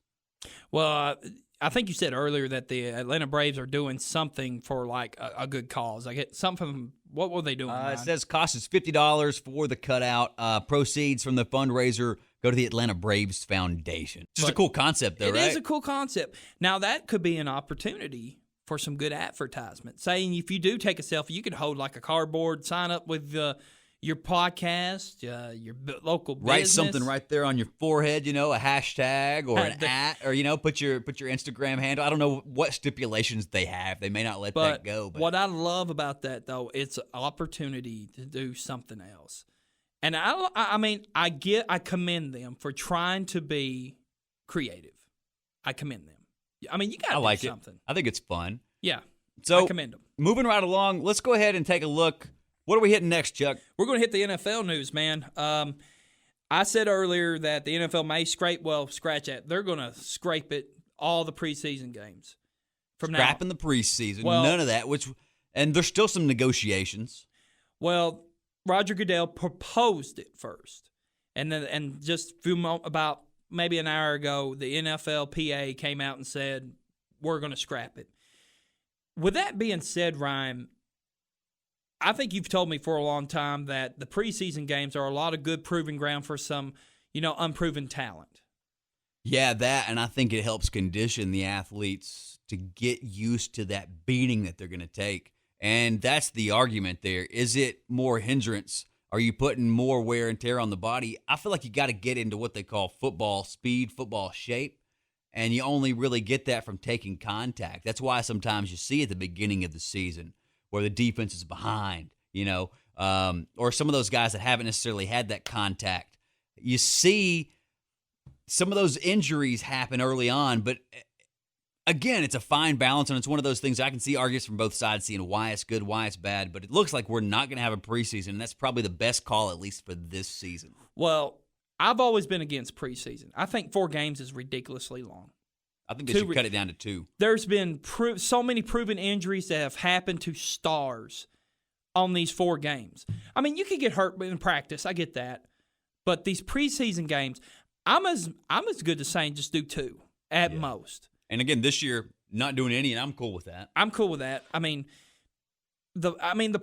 Well, I think you said earlier that the Atlanta Braves are doing something for like a good cause. I get something. What were they doing? It says cost is $50 for the cutout. Proceeds from the fundraiser go to the Atlanta Braves Foundation. Just a cool concept, though, right? It is a cool concept. Now, that could be an opportunity for some good advertisement. Saying if you do take a selfie, you could hold like a cardboard, sign up with your podcast, your local business. Write something right there on your forehead, a hashtag or an @ or, put your Instagram handle. I don't know what stipulations they have. They may not let that go. But what I love about that, though, it's an opportunity to do something else. And I commend them for trying to be creative. I commend them. I mean, you got to do something. I think it's fun. Yeah. So I commend them. Moving right along, let's go ahead and take a look. What are we hitting next, Chuck? We're going to hit the NFL news, man. I said earlier that the NFL may scratch that. They're going to scrape it all the preseason games from Scrapping now. the preseason, Well, none of that. And there's still some negotiations. Well, Roger Goodell proposed it first, and just about maybe an hour ago, the NFLPA came out and said we're going to scrap it. With that being said, Ryan, I think you've told me for a long time that the preseason games are a lot of good proving ground for some, unproven talent. Yeah, that, and I think it helps condition the athletes to get used to that beating that they're going to take. And that's the argument there. Is it more hindrance? Are you putting more wear and tear on the body? I feel like you got to get into what they call football speed, football shape, and you only really get that from taking contact. That's why sometimes you see at the beginning of the season where the defense is behind, or some of those guys that haven't necessarily had that contact. You see some of those injuries happen early on, but again, it's a fine balance, and it's one of those things I can see arguments from both sides seeing why it's good, why it's bad, but it looks like we're not going to have a preseason, and that's probably the best call, at least for this season. Well, I've always been against preseason. I think 4 games is ridiculously long. I think they should cut it down to 2. There's been so many proven injuries that have happened to stars on these 4 games. I mean, you could get hurt in practice. I get that. But these preseason games, I'm as good as saying just do 2 at most. And again, this year, not doing any, and I'm cool with that. I'm cool with that. I mean, the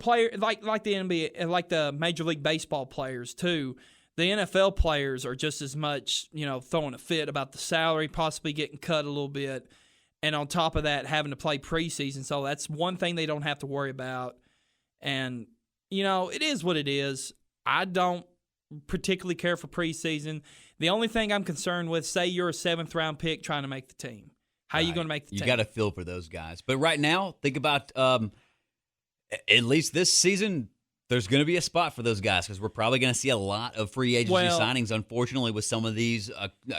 player like the NBA, like the Major League Baseball players too. The NFL players are just as much, throwing a fit about the salary, possibly getting cut a little bit, and on top of that, having to play preseason. So that's one thing they don't have to worry about. And it is what it is. I don't particularly care for preseason. The only thing I'm concerned with, say you're a 7th round pick trying to make the team. How are you going to make the team? You got to feel for those guys. But right now, think about at least this season, there's going to be a spot for those guys because we're probably going to see a lot of free agency signings, unfortunately, with some of these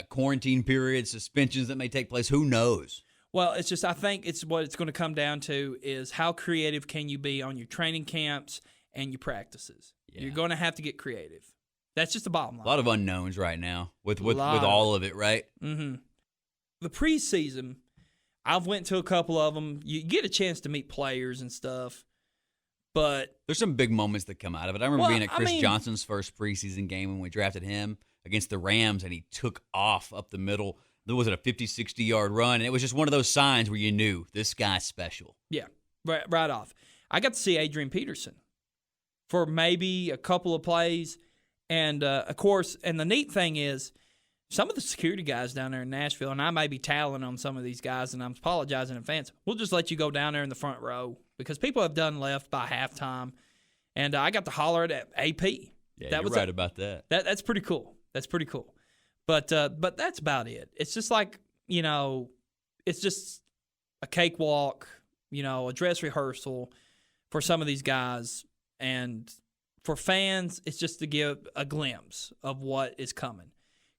quarantine periods, suspensions that may take place. Who knows? Well, it's just I think it's what it's going to come down to is how creative can you be on your training camps and your practices. Yeah. You're going to have to get creative. That's just the bottom line. A lot of unknowns right now with all of it, right? Mm-hmm. The preseason, I've went to a couple of them. You get a chance to meet players and stuff, but there's some big moments that come out of it. I remember being at Chris Johnson's first preseason game when we drafted him. against the Rams, and he took off up the middle. There was a 50, 60-yard run, and it was just one of those signs where you knew this guy's special. Yeah, right off. I got to see Adrian Peterson for maybe a couple of plays. And, of course, and the neat thing is some of the security guys down there in Nashville, and I may be tallying on some of these guys, and I'm apologizing in advance, we'll just let you go down there in the front row because people have done left by halftime. And I got to holler at AP. Yeah, you're right about that. That's pretty cool. That's pretty cool. But that's about it. It's just like, it's just a cakewalk, a dress rehearsal for some of these guys. And for fans, it's just to give a glimpse of what is coming.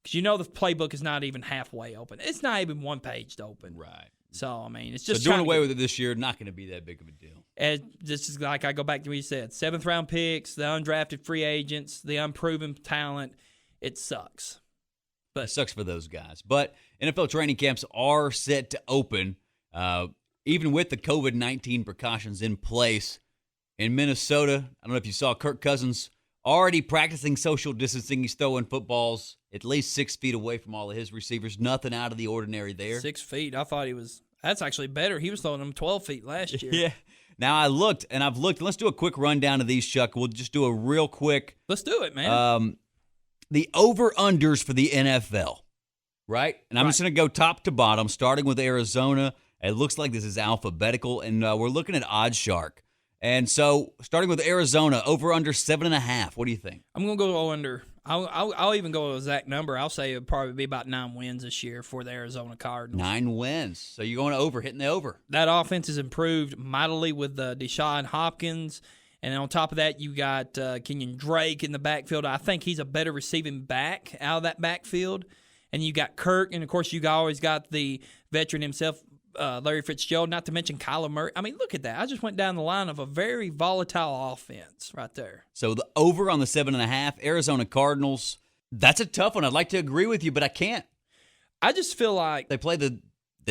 Because the playbook is not even halfway open. It's not even one page to open. Right. So, it's just doing away with it this year, not going to be that big of a deal. And this is like I go back to what you said. 7th-round picks, the undrafted free agents, the unproven talent. It sucks. But it sucks for those guys. But NFL training camps are set to open, even with the COVID-19 precautions in place. In Minnesota, I don't know if you saw Kirk Cousins already practicing social distancing. He's throwing footballs at least 6 feet away from all of his receivers. Nothing out of the ordinary there. 6 feet. I thought that's actually better. He was throwing them 12 feet last year. Yeah. Now, I've looked. Let's do a quick rundown of these, Chuck. We'll just do a real quick. Let's do it, man. The over-unders for the NFL, right? And I'm just going to go top to bottom, starting with Arizona. It looks like this is alphabetical, and we're looking at OddsShark. And so, starting with Arizona, over-under 7.5. What do you think? I'm going to go under. I'll even go with an exact number. I'll say it'll probably be about 9 wins this year for the Arizona Cardinals. 9 wins. So you're going over, hitting the over. That offense has improved mightily with Deshaun Hopkins. And on top of that, you got Kenyon Drake in the backfield. I think he's a better receiving back out of that backfield. And you got Kirk, and, of course, you always got the veteran himself, Larry Fitzgerald, not to mention Kyler Murray. Look at that. I just went down the line of a very volatile offense right there. So the over on the 7.5, Arizona Cardinals, that's a tough one. I'd like to agree with you, but I can't. I just feel like they play the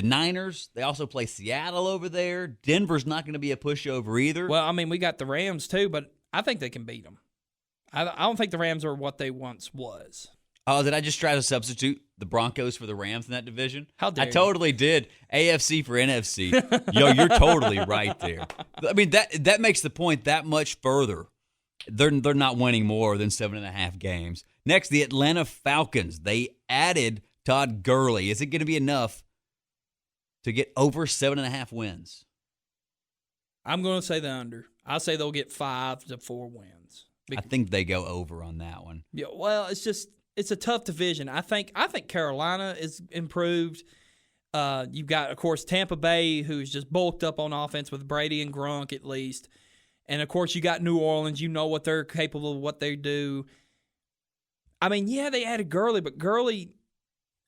Niners. They also play Seattle over there. Denver's not going to be a pushover either. Well, we got the Rams too, but I think they can beat them. I don't think the Rams are what they once was. Oh, did I just try to substitute the Broncos for the Rams in that division? How dare I totally did. AFC for NFC. Yo, you're totally right there. That makes the point that much further. They're not winning more than 7.5 games. Next, the Atlanta Falcons. They added Todd Gurley. Is it going to be enough to get over 7.5 wins? I'm going to say the under. I'll say they'll get 5 to 4 wins. I think they go over on that one. Yeah, well, it's a tough division. I think Carolina is improved. You've got, of course, Tampa Bay, who's just bulked up on offense with Brady and Gronk at least. And, of course, you got New Orleans. You know what they're capable of, what they do. Yeah, they added Gurley, but Gurley,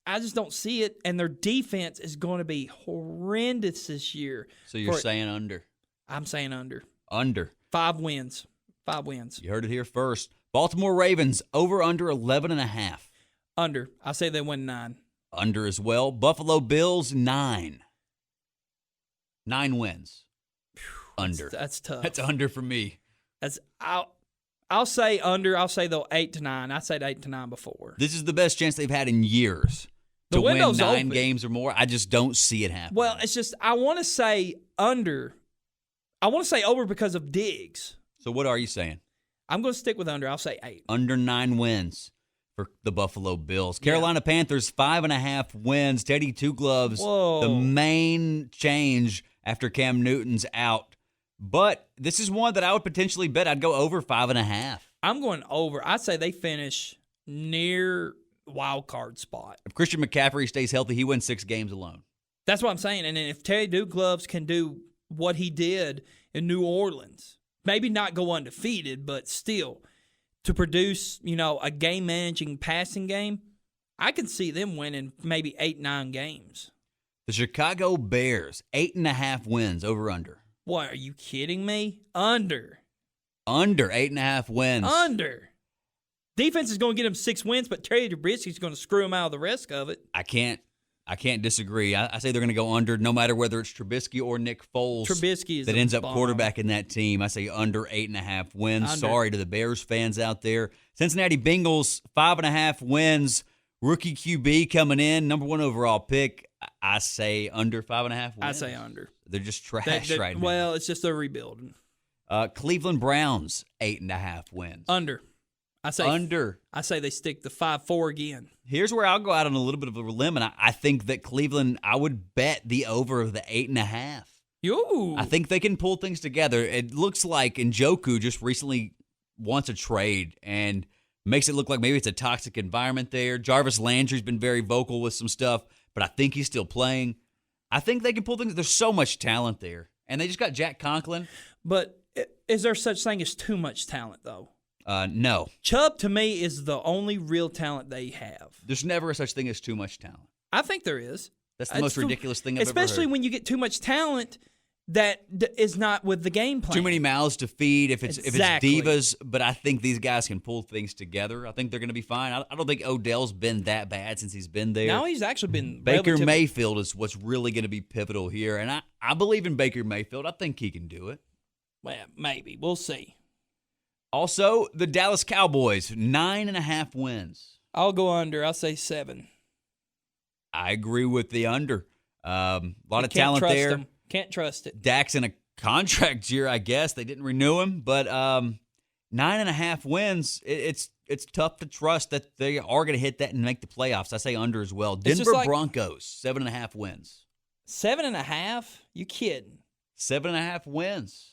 I just don't see it. And their defense is going to be horrendous this year. So you're saying under? I'm saying under. Under. 5 wins. 5 wins. You heard it here first. Baltimore Ravens, over under 11.5. Under. I say they win 9. Under as well. Buffalo Bills, 9. 9 wins. Under. That's tough. That's under for me. I'll say under. I'll say though 8 to 9. I said 8 to 9 before. This is the best chance they've had in years to win 9 games or more. I just don't see it happening. Well, it's just I want to say under. I want to say over because of Diggs. So what are you saying? I'm going to stick with under. I'll say 8. Under 9 wins for the Buffalo Bills. Carolina Panthers, 5.5 wins. Teddy Two Gloves, the main change after Cam Newton's out. But this is one that I would potentially bet I'd go over 5.5. I'm going over. I'd say they finish near wild card spot. If Christian McCaffrey stays healthy, he wins 6 games alone. That's what I'm saying. And then if Teddy Two Gloves can do what he did in New Orleans, maybe not go undefeated, but still to produce, a game-managing passing game, I can see them winning maybe 8-9 games. The Chicago Bears, 8.5 wins, over under. What, are you kidding me? Under. Under 8.5 wins. Under. Defense is going to get them 6 wins, but Terry Trubisky's going to screw them out of the rest of it. I can't I can't disagree. I say they're going to go under no matter whether it's Trubisky or Nick Foles. Trubisky is that a ends up bomb. quarterbacking that team. I say under 8.5 wins. Under. Sorry to the Bears fans out there. Cincinnati Bengals 5.5 wins. Rookie QB coming in, number 1 overall pick. I say under 5.5 wins. I say under. They're just trash right now. Well, it's just they're rebuilding. Cleveland Browns 8.5 wins. Under. I say Under. I say they stick to 5-4 again. Here's where I'll go out on a little bit of a limb, and I think that Cleveland, I would bet the over of the 8.5. Yo. I think they can pull things together. It looks like Njoku just recently wants a trade and makes it look like maybe it's a toxic environment there. Jarvis Landry's been very vocal with some stuff, but I think he's still playing. I think they can pull things. There's so much talent there, and they just got Jack Conklin. But is there such thing as too much talent, though? No. Chubb, to me, is the only real talent they have. There's never a such thing as too much talent. I think there is. That's the most ridiculous thing I've ever heard. Especially when you get too much talent that is not with the game plan. Too many mouths to feed if it's Exactly. divas, but I think these guys can pull things together. I think they're going to be fine. I don't think Odell's been that bad since he's been there. Now he's actually been Baker relatively- Mayfield is what's really going to be pivotal here, and I believe in Baker Mayfield. I think he can do it. Well, maybe. We'll see. Also, the Dallas Cowboys, 9.5 wins. I'll go under. I'll say 7. I agree with the under. A lot of Can't talent trust there. him. Can't trust it. Dak's in a contract year, I guess. They didn't renew him, but 9.5 wins. It's tough to trust that they are going to hit that and make the playoffs. I say under as well. just Denver like- Broncos, 7.5 wins. 7.5? You kidding? 7.5 wins.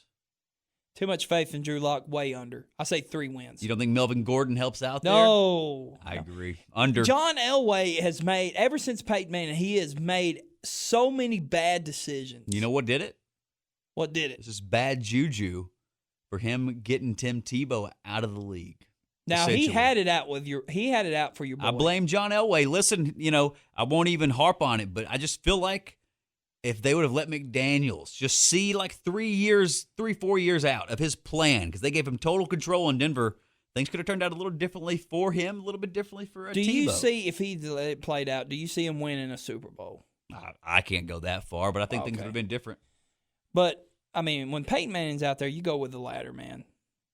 Too much faith in Drew Lock. Way under. I say 3 wins. You don't think Melvin Gordon helps out there? No. I agree. Under. John Elway has made, ever since Peyton Manning, he has made so many bad decisions. You know what did it? What did it? This is bad juju for him getting Tim Tebow out of the league. Now he essentially. had it out for your boy. I blame John Elway. Listen, I won't even harp on it, but I just feel like if they would have let McDaniels just see like 4 years out of his plan, because they gave him total control in Denver, things could have turned out a little differently for him, a little bit differently for Do Tebow. you see, if he let it played out, do you see him winning a Super Bowl? I can't go that far, but I think things Okay. would have been different. But, I mean, when Peyton Manning's out there, you go with the latter, man.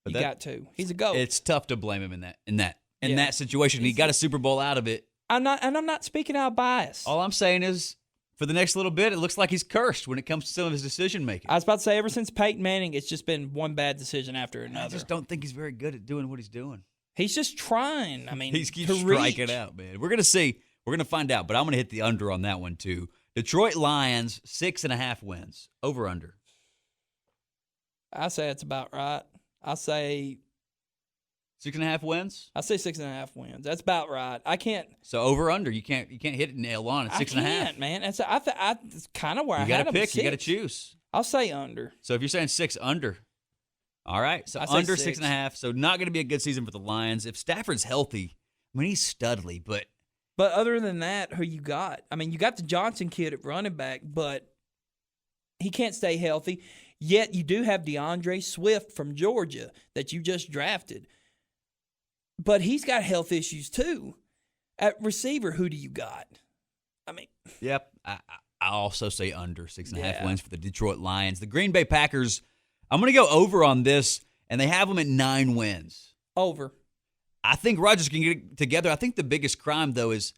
But You got to. He's a GOAT. It's tough to blame him in that Yeah. that situation. He got a Super Bowl out of it. I'm not speaking out of bias. All I'm saying is, for the next little bit, it looks like he's cursed when it comes to some of his decision making. I was about to say, ever since Peyton Manning, it's just been one bad decision after I another. just don't think he's very good at doing what he's doing. He's just trying. I mean, He keeps to striking reach. out, man. We're going to see. We're going to find out, but I'm going to hit the under on that one, too. Detroit Lions, 6.5 wins. Over under. I say that's about right. I say 6.5 wins? 6.5 wins. That's about right. I can't. So over under. You can't hit it nail on at 6.5. I can't, man. That's kind of where You I got had to him. pick. You got to 6. choose. I'll say under. So if you're saying 6, under. All right. So I say under 6. 6.5. So not going to be a good season for the Lions. If Stafford's healthy, I mean, he's studly, but But other than that, who you got? I mean, you got the Johnson kid at running back, but he can't stay healthy. Yet you do have DeAndre Swift from Georgia that you just drafted. But he's got health issues too. At receiver, who do you got? I mean, yep. I also say under 6.5 Yeah. wins for the Detroit Lions. The Green Bay Packers, I'm going to go over on this, and they have them at 9 wins. over. I think Rodgers can get it together. I think the biggest crime, though, is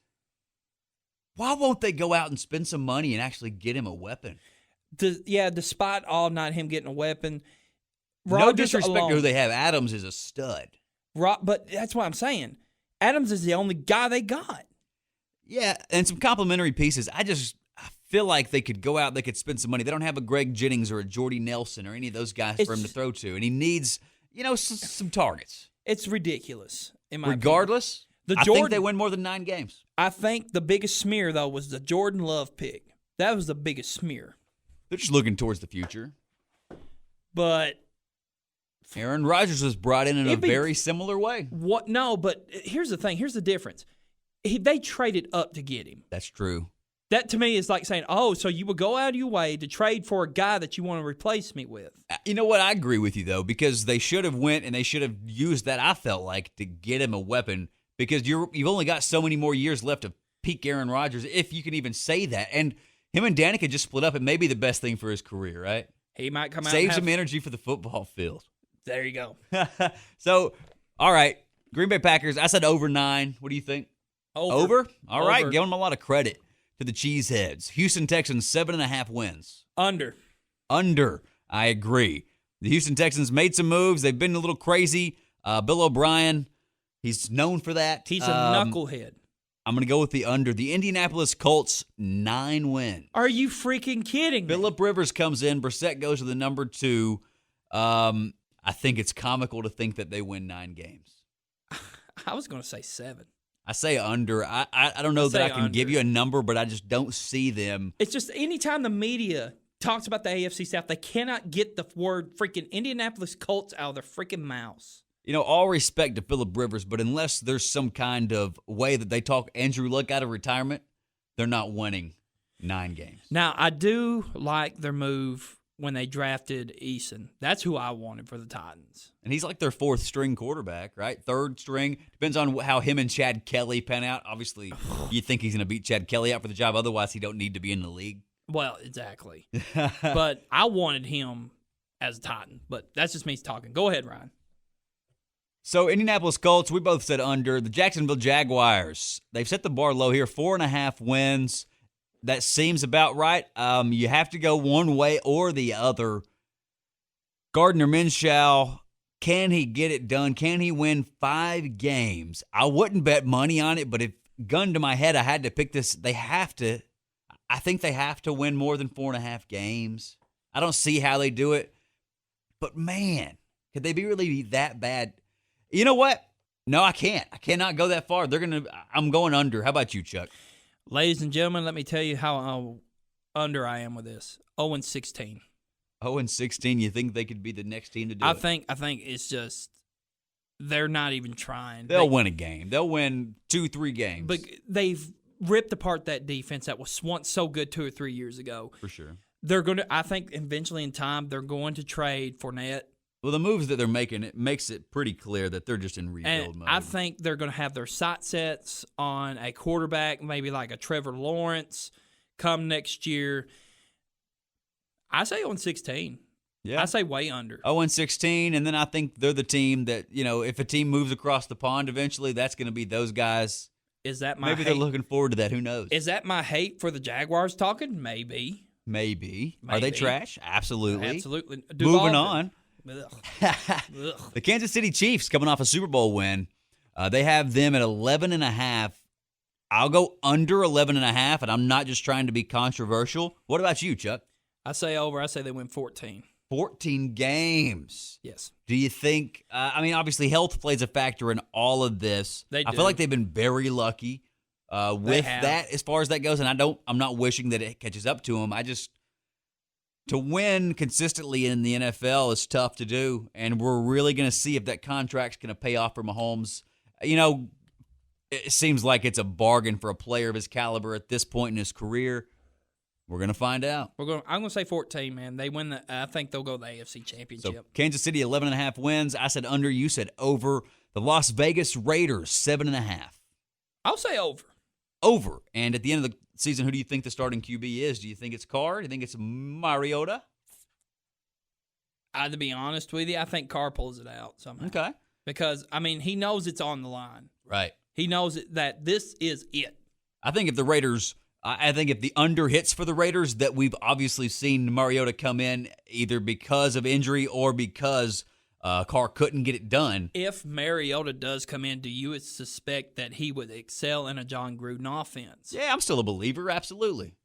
why won't they go out and spend some money and actually get him a weapon? Despite all not him getting a weapon, No Rodgers disrespect to alone- who they have. Adams is a stud. But that's what I'm saying. Adams is the only guy they got. Yeah, and some complimentary pieces. I feel like they could go out, they could spend some money. They don't have a Greg Jennings or a Jordy Nelson or any of those guys for him to throw to, and he needs, some targets. It's ridiculous. In my Regardless, opinion. I think they win more than 9 games. I think the biggest smear, though, was the Jordan Love pick. That was the biggest smear. They're just looking towards the future. But Aaron Rodgers was brought in a It'd be- very similar way. what? No, but here's the thing. Here's the difference. They traded up to get him. That's true. That to me is like saying, oh, so you would go out of your way to trade for a guy that you want to replace me with. You know what? I agree with you, though, because they should have went and they should have used that, I felt like, to get him a weapon, because you've only got so many more years left of peak Aaron Rodgers, if you can even say that. And him and Danica just split up. It may be the best thing for his career, right? He might come out Save and some have, energy for the football field. There you go. So, all right. Green Bay Packers, I said over 9. What do you think? Over? All right. Over. Give them a lot of credit to the Cheeseheads. Houston Texans, 7.5 wins. Under. Under. I agree. The Houston Texans made some moves. They've been a little crazy. Bill O'Brien, he's known for that. He's a knucklehead. I'm going to go with the under. The Indianapolis Colts, 9 wins. Are you freaking kidding me? Phillip Rivers comes in. Brissett goes to the number 2. I think it's comical to think that they win 9 games. I was going to say 7. I say under. I don't know that I can give under. you a number, but I just don't see them. It's just anytime the media talks about the AFC South, they cannot get the word freaking Indianapolis Colts out of their freaking mouths. You know, all respect to Phillip Rivers, but unless there's some kind of way that they talk Andrew Luck out of retirement, they're not winning 9 games. Now, I do like their move when they drafted Eason. That's who I wanted for the Titans. And he's like their 4th string quarterback, right? 3rd string. Depends on how him and Chad Kelly pan out. Obviously, you think he's going to beat Chad Kelly out for the job. Otherwise, he don't need to be in the league. Well, exactly. But I wanted him as a Titan. But that's just me talking. Go ahead, Ryan. So, Indianapolis Colts, we both said under. The Jacksonville Jaguars, they've set the bar low here, 4.5 wins. That seems about right. You have to go one way or the other. Gardner Minshew, can he get it done? Can he win 5 games? I wouldn't bet money on it, but if gun to my head, I had to pick this. They have to. I think they have to win more than 4.5 games. I don't see how they do it. But, man, could they be really that bad? You know what? No, I can't. I cannot go that far. I'm going under. How about you, Chuck? Ladies and gentlemen, let me tell you how under I am with this. 0-16. 0-16. You think they could be the next team to do I it? think it's just they're not even trying. They'll win a game. They'll win 2-3 games. But they've ripped apart that defense that was once so good 2 or 3 years ago. For sure. They're going to. I think eventually in time they're going to trade Fournette. Well, the moves that they're making, it makes it pretty clear that they're just in rebuild And mode. I think they're going to have their sight sets on a quarterback, maybe like a Trevor Lawrence, come next year. I say 0-16. Yeah. I say way under. 0-16, and then I think they're the team that, if a team moves across the pond eventually, that's going to be those guys. Is that my Maybe hate? they're looking forward to that. Who knows? Is that my hate for the Jaguars talking? Maybe. Maybe. Are they Maybe. trash? Absolutely. Absolutely. Moving on. Ugh. Ugh. The Kansas City Chiefs coming off a Super Bowl win. They have them at 11.5. I'll go under 11.5, and I'm not just trying to be controversial. What about you, Chuck? I say over. I say they win 14. 14 games. Yes. Do you think, obviously health plays a factor in all of this. They I do. feel like they've been very lucky with have. that as far as that goes, and I'm not wishing that it catches up to them. To win consistently in the NFL is tough to do, and we're really going to see if that contract's going to pay off for Mahomes. It seems like it's a bargain for a player of his caliber at this point in his career. We're going to find out. I'm going to say 14, man. They win I think they'll go to the AFC Championship. So Kansas City, 11.5 wins. I said under. You said over. The Las Vegas Raiders, 7.5. I'll say over. Over. And at the end of the season, who do you think the starting QB is? Do you think it's Carr? Do you think it's Mariota? To be honest with you, I think Carr pulls it out somehow. Okay. Because, he knows it's on the line. Right. He knows that this is it. I think if the under hits for the Raiders, that we've obviously seen Mariota come in either because of injury or because Carr couldn't get it done. If Mariota does come in, do you suspect that he would excel in a John Gruden offense? Yeah, I'm still a believer. Absolutely.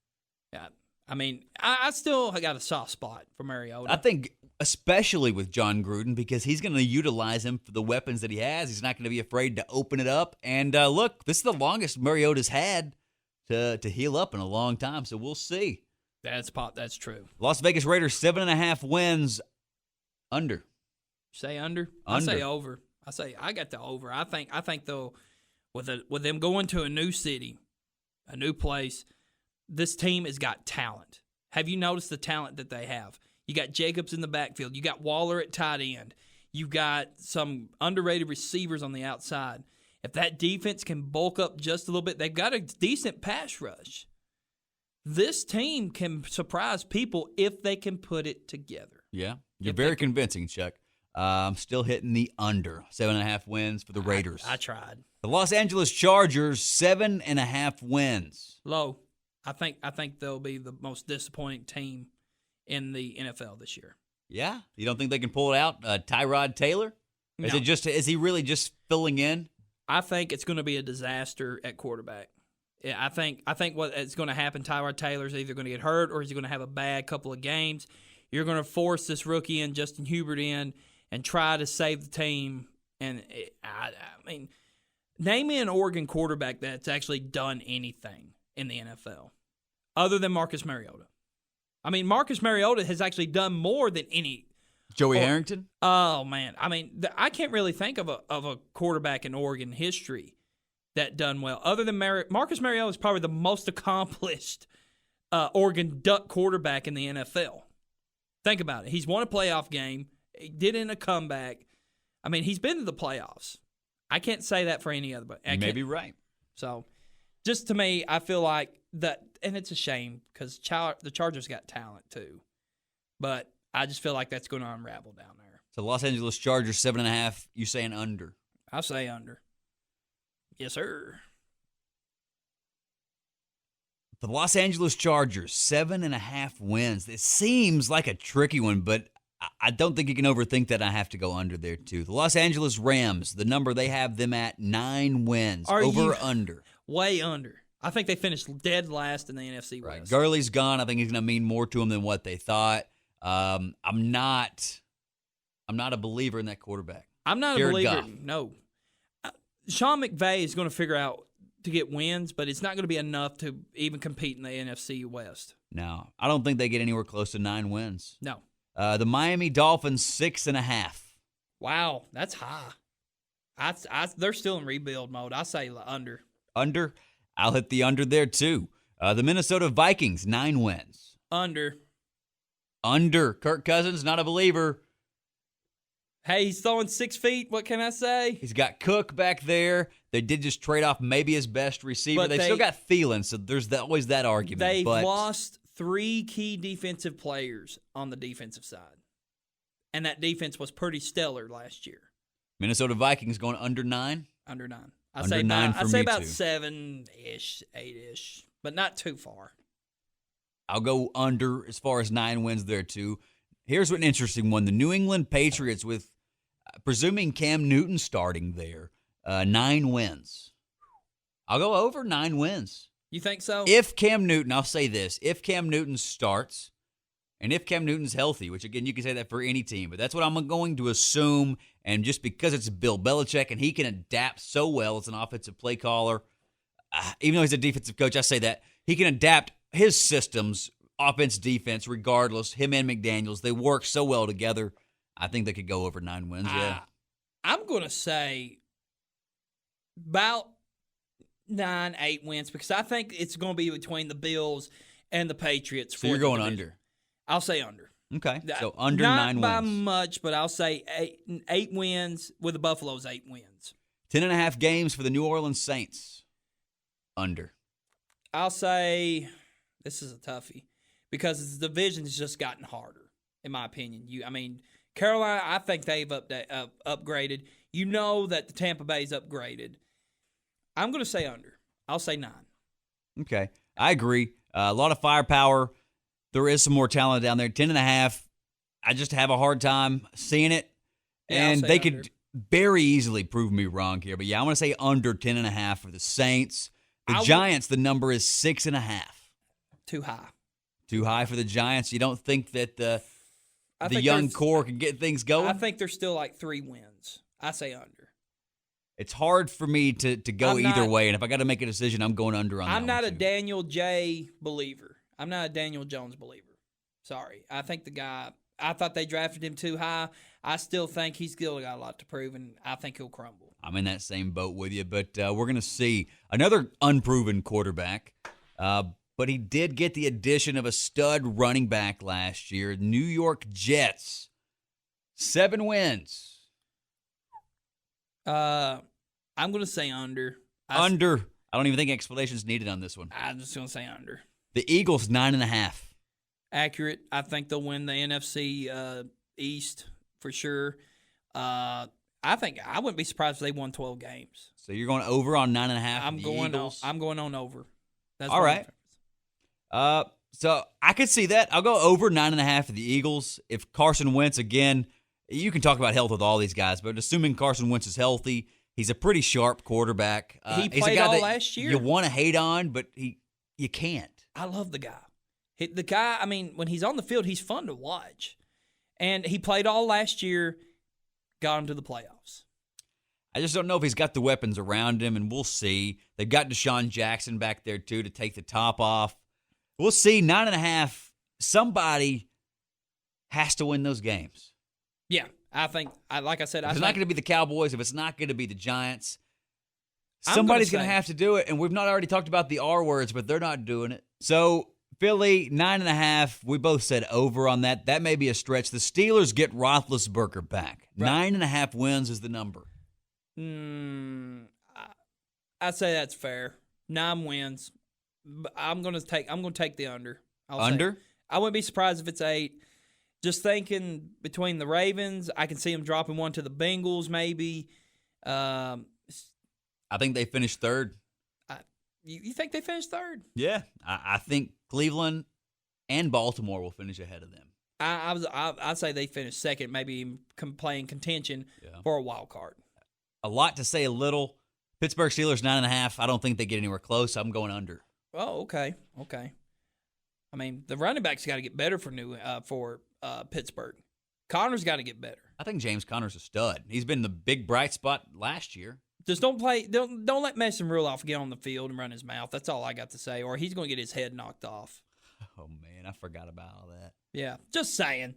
Yeah. I still got a soft spot for Mariota. I think especially with John Gruden because he's going to utilize him for the weapons that he has. He's not going to be afraid to open it up. And look, this is the longest Mariota's had to heal up in a long time, so we'll see. That's true. Las Vegas Raiders, 7.5 wins. Under. Say under? Under. I say over. I got the over. I think though, with them going to a new city, a new place, this team has got talent. Have you noticed the talent that they have? You got Jacobs in the backfield. You got Waller at tight end. You got some underrated receivers on the outside. If that defense can bulk up just a little bit, they've got a decent pass rush. This team can surprise people if they can put it together. Yeah, you're very convincing, Chuck. I'm still hitting the under 7.5 wins for the Raiders. I tried. The Los Angeles Chargers 7.5 wins. Low. I think they'll be the most disappointing team in the NFL this year. Yeah, you don't think they can pull it out? Tyrod Taylor? No. Is he really just filling in? I think it's going to be a disaster at quarterback. Yeah, I think what is going to happen, Tyrod Taylor's either going to get hurt or he's going to have a bad couple of games. You're going to force this rookie in, Justin Hubert in, and try to save the team. And I mean, name me an Oregon quarterback that's actually done anything in the NFL other than Marcus Mariota. I mean, Marcus Mariota has actually done more than any. Joey Harrington? Oh, man. I mean, I can't really think of a quarterback in Oregon history that done well. Other than Marcus Mariota is probably the most accomplished Oregon Duck quarterback in the NFL. Think about it. He's won a playoff game. He did in a comeback. I mean, he's been to the playoffs. I can't say that for any other. But You may be right. So, just to me, I feel like that, and it's a shame because the Chargers got talent too. But I just feel like that's going to unravel down there. So Los Angeles Chargers 7.5. You saying under? I say under. Yes, sir. The Los Angeles Chargers 7.5 wins. It seems like a tricky one, but I don't think you can overthink that. I have to go under there too. The Los Angeles Rams, the number they have them at 9 wins. Over or under? Way under. I think they finished dead last in the NFC West. Right. Gurley's gone. I think he's going to mean more to them than what they thought. I'm not a believer in that quarterback. I'm not Jared a believer. Goff. No. Sean McVay is going to figure out to get wins, but it's not going to be enough to even compete in the NFC West. No, I don't think they get anywhere close to 9 wins. No. The Miami Dolphins 6.5. Wow, that's high. They're still in rebuild mode. I say under. Under? I'll hit the under there too. The Minnesota Vikings 9 wins. Under. Under. Kirk Cousins, not a believer. Hey, he's throwing 6 feet. What can I say? He's got Cook back there. They did just trade off maybe his best receiver. But They've still got Thielen, so there's always that argument. They've but lost 3 key defensive players on the defensive side. And that defense was pretty stellar last year. Minnesota Vikings going under 9? Under 9. Under 9 for I'd say me about too. 7-ish, 8-ish, but not too far. I'll go under as far as 9 wins there too. Here's an interesting one. The New England Patriots with, presuming Cam Newton starting there, 9 wins. I'll go over 9 wins. You think so? If Cam Newton, I'll say this, if Cam Newton starts, and if Cam Newton's healthy, which again, you can say that for any team, but that's what I'm going to assume, and just because it's Bill Belichick and he can adapt so well as an offensive play caller, even though he's a defensive coach, I say that, he can adapt his systems, offense, defense, regardless. Him and McDaniels, they work so well together. I think they could go over 9 wins, yeah. I'm going to say about 9, 8 wins because I think it's going to be between the Bills and the Patriots. So you're going under? I'll say under. Okay, so under 9 wins. Not by much, but I'll say 8 wins with the Buffaloes, 8 wins. 10.5 games for the New Orleans Saints. Under. I'll say this is a toughie because the division's just gotten harder, in my opinion. Carolina, I think they've upgraded. You know that the Tampa Bay's upgraded. I'm going to say under. I'll say 9. Okay, I agree. A lot of firepower. There is some more talent down there. 10.5. I just have a hard time seeing it. Yeah, and they could under. very easily prove me wrong here. But yeah, I want to say under 10.5 for the Saints. The Giants, the number is 6.5. Too high. Too high for the Giants. You don't think that the young core can get things going? I think there's still like 3 wins. I say under. It's hard for me to go either way. And if I got to make a decision, I'm going under on that. I'm not one a too. Daniel J. believer. I'm not a Daniel Jones believer. Sorry. I think the guy, I thought they drafted him too high. I still think he's still got a lot to prove, and I think he'll crumble. I'm in that same boat with you, but we're going to see another unproven quarterback. But he did get the addition of a stud running back last year. New York Jets, 7 wins. I'm going to say under. Under. I don't even think explanation's needed on this one. I'm just going to say under. The Eagles, 9.5. Accurate. I think they'll win the NFC East for sure. I think I wouldn't be surprised if they won 12 games. So you're going over on 9.5. I'm going on over. That's all right. So I could see that. I'll go over 9.5 for the Eagles. If Carson Wentz, again, you can talk about health with all these guys, but assuming Carson Wentz is healthy, he's a pretty sharp quarterback. He he's played a guy all that last year. You want to hate on, but you can't. I love the guy. The guy, I mean, when he's on the field, he's fun to watch. And he played all last year, got him to the playoffs. I just don't know if he's got the weapons around him, and we'll see. They've got Deshaun Jackson back there, too, to take the top off. We'll see. 9.5. Somebody has to win those games. Yeah, I think, like I said, if it's not going to be the Cowboys, if it's not going to be the Giants, I'm somebody's gonna going to say- have to do it. And we've not already talked about the R words, but they're not doing it. So, Philly, 9.5. We both said over on that. That may be a stretch. The Steelers get Roethlisberger back. Right. 9.5 wins is the number. I'd say that's fair. 9 wins. But I'm gonna take the under. I'll say. Under? I wouldn't be surprised if it's 8. Just thinking between the Ravens, I can see them dropping one to the Bengals maybe. I think they finished third. You think they finished third? Yeah. I think Cleveland and Baltimore will finish ahead of them. I'd say they finished second, maybe even playing contention for a wild card. A lot to say a little. Pittsburgh Steelers, 9.5. I don't think they get anywhere close. I'm going under. Oh, okay. I mean, the running backs got to get better for Pittsburgh. Connor's got to get better. I think James Conner's a stud. He's been the big bright spot last year. Just don't let Mason Rudolph get on the field and run his mouth. That's all I got to say. Or he's going to get his head knocked off. Oh, man, I forgot about all that. Yeah, just saying.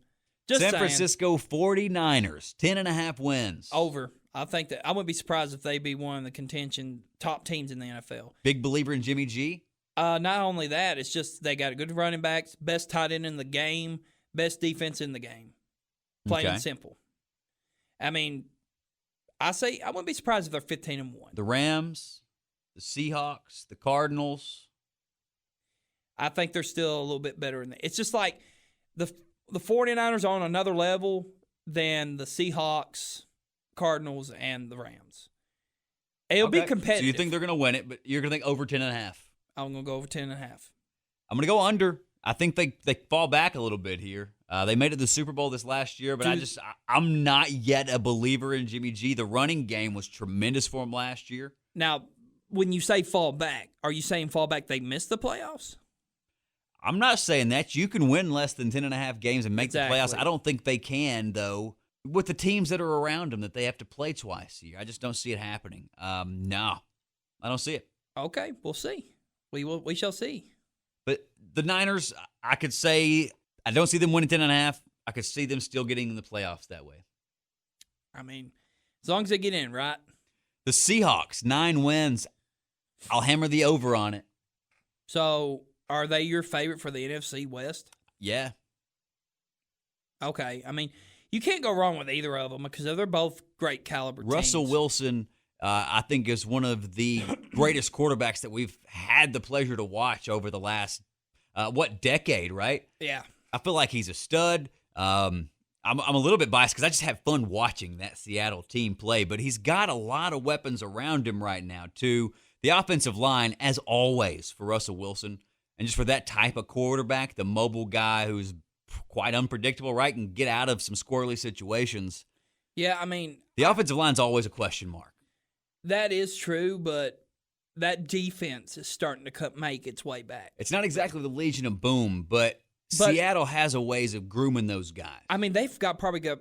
San Francisco 49ers, 10.5 wins. Over. I think that I wouldn't be surprised if they be one of the contention top teams in the NFL. Big believer in Jimmy G. Not only that, it's just they got a good running backs, best tight end in the game, best defense in the game. Plain and simple. I mean, I wouldn't be surprised if they're 15-1. The Rams, the Seahawks, the Cardinals. I think they're still a little bit better in that. It's just like the 49ers are on another level than the Seahawks, Cardinals, and the Rams. It'll be competitive. So you think they're going to win it, but you're going to think over 10.5. I'm going to go over 10.5. I'm going to go under. I think they fall back a little bit here. They made it to the Super Bowl this last year, but I'm not yet a believer in Jimmy G. The running game was tremendous for him last year. Now, when you say fall back, are you saying fall back they missed the playoffs? I'm not saying that. You can win less than 10.5 games and make Exactly. the playoffs. I don't think they can, though, with the teams that are around them that they have to play twice a year. I just don't see it happening. No, I don't see it. Okay, we'll see. We shall see. But the Niners, I could say I don't see them winning 10.5. I could see them still getting in the playoffs that way. I mean, as long as they get in, right? The Seahawks, 9 wins. I'll hammer the over on it. So, are they your favorite for the NFC West? Yeah. Okay. I mean, you can't go wrong with either of them because they're both great caliber teams. Russell Wilson, I think, is one of the greatest quarterbacks that we've had the pleasure to watch over the last, decade, right? Yeah. I feel like he's a stud. I'm a little bit biased because I just have fun watching that Seattle team play, but he's got a lot of weapons around him right now, too. The offensive line, as always, for Russell Wilson, and just for that type of quarterback, the mobile guy who's quite unpredictable, right, and get out of some squirrely situations. Yeah, I mean, The offensive line's always a question mark. that is true, but that defense is starting to make its way back. It's not exactly the Legion of Boom, but Seattle has a ways of grooming those guys. I mean, they've probably got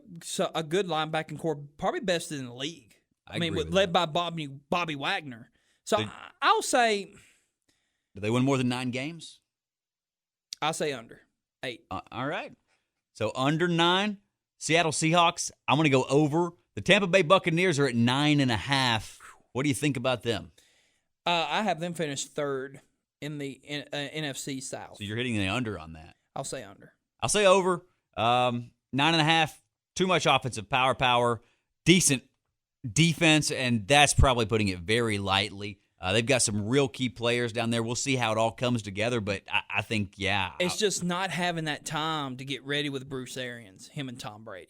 a good linebacking core, probably best in the league. I agree with led by Bobby Wagner. So I'll say, Do they win more than 9 games? I'll say under 8. All right. So under 9. Seattle Seahawks, I'm going to go over. The Tampa Bay Buccaneers are at 9.5. What do you think about them? I have them finish third in the NFC South. So you're hitting the under on that. I'll say under. I'll say over. 9.5. Too much offensive power. Decent defense, and that's probably putting it very lightly. They've got some real key players down there. We'll see how it all comes together, but I think, yeah. It's just not having that time to get ready with Bruce Arians, him and Tom Brady.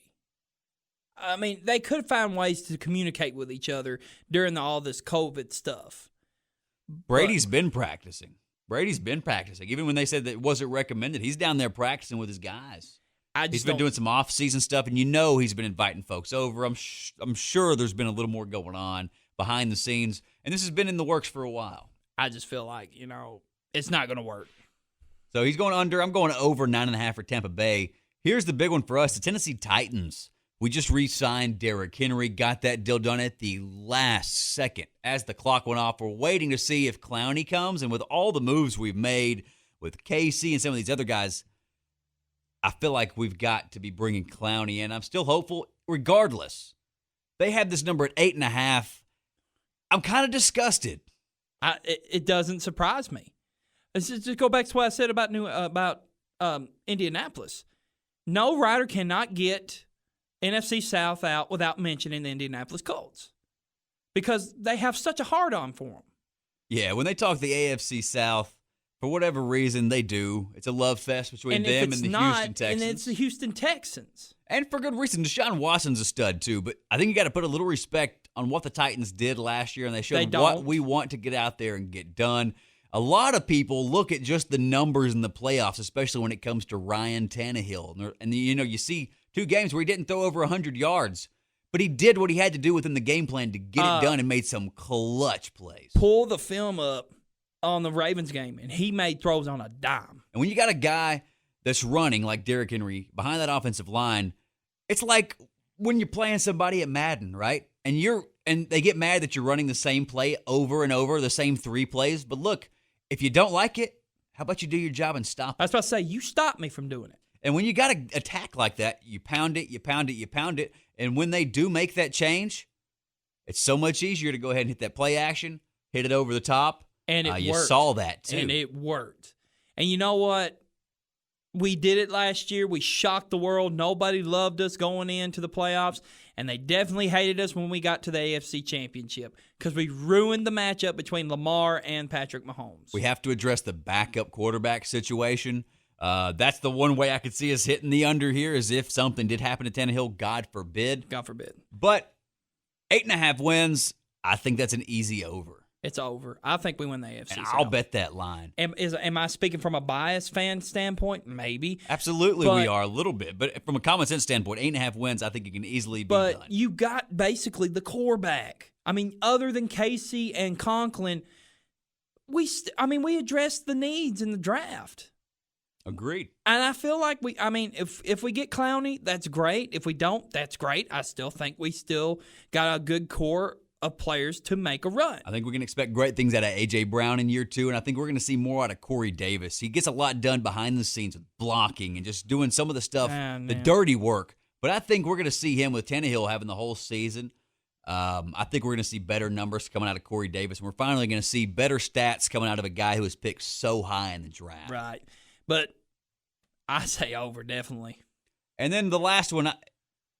I mean, they could find ways to communicate with each other during all this COVID stuff. Brady's been practicing. Even when they said that it wasn't recommended, he's down there practicing with his guys. He's been doing some off-season stuff, and he's been inviting folks over. I'm sure there's been a little more going on behind the scenes, and this has been in the works for a while. I just feel like, it's not going to work. So he's going under. I'm going over 9.5 for Tampa Bay. Here's the big one for us, the Tennessee Titans. We just re-signed Derrick Henry, got that deal done at the last second. As the clock went off, we're waiting to see if Clowney comes, and with all the moves we've made with Casey and some of these other guys, I feel like we've got to be bringing Clowney in. I'm still hopeful. Regardless, they have this number at 8.5. I'm kind of disgusted. It doesn't surprise me. Let's just go back to what I said about Indianapolis. No rider cannot get NFC South out without mentioning the Indianapolis Colts because they have such a hard-on for them. Yeah, when they talk the AFC South, for whatever reason, they do. It's a love fest between them and the Houston Texans. And it's the Houston Texans. And for good reason. Deshaun Watson's a stud, too. But I think you got to put a little respect on what the Titans did last year, and they showed what we want to get out there and get done. A lot of people look at just the numbers in the playoffs, especially when it comes to Ryan Tannehill. And you see 2 games where he didn't throw over 100 yards, but he did what he had to do within the game plan to get it done and made some clutch plays. Pull the film up on the Ravens game, and he made throws on a dime. And when you got a guy that's running like Derrick Henry behind that offensive line, it's like when you're playing somebody at Madden, right? And they get mad that you're running the same play over and over, the same 3 plays. But look, if you don't like it, how about you do your job and stop it? I was about to say, you stop me from doing it. And when you got to attack like that, you pound it, you pound it, you pound it. And when they do make that change, it's so much easier to go ahead and hit that play action, hit it over the top. And it worked. You saw that, too. And it worked. And you know what? We did it last year. We shocked the world. Nobody loved us going into the playoffs. And they definitely hated us when we got to the AFC Championship because we ruined the matchup between Lamar and Patrick Mahomes. We have to address the backup quarterback situation. That's the one way I could see us hitting the under here is if something did happen to Tannehill, God forbid. God forbid. But 8.5 wins, I think that's an easy over. It's over. I think we win the AFC and South. I'll bet that line. Am I speaking from a biased fan standpoint? Maybe. Absolutely, we are a little bit. But from a common sense standpoint, 8.5 wins, I think it can easily be done. But you got basically the core back. I mean, other than Casey and Conklin, we addressed the needs in the draft. Agreed. And I feel like if we get Clowney, that's great. If we don't, that's great. I still think we still got a good core of players to make a run. I think we can expect great things out of A.J. Brown in year 2, and I think we're going to see more out of Corey Davis. He gets a lot done behind the scenes with blocking and just doing some of the stuff, the dirty work. But I think we're going to see him with Tannehill having the whole season. I think we're going to see better numbers coming out of Corey Davis, and we're finally going to see better stats coming out of a guy who was picked so high in the draft. Right. But I say over, definitely. And then the last one,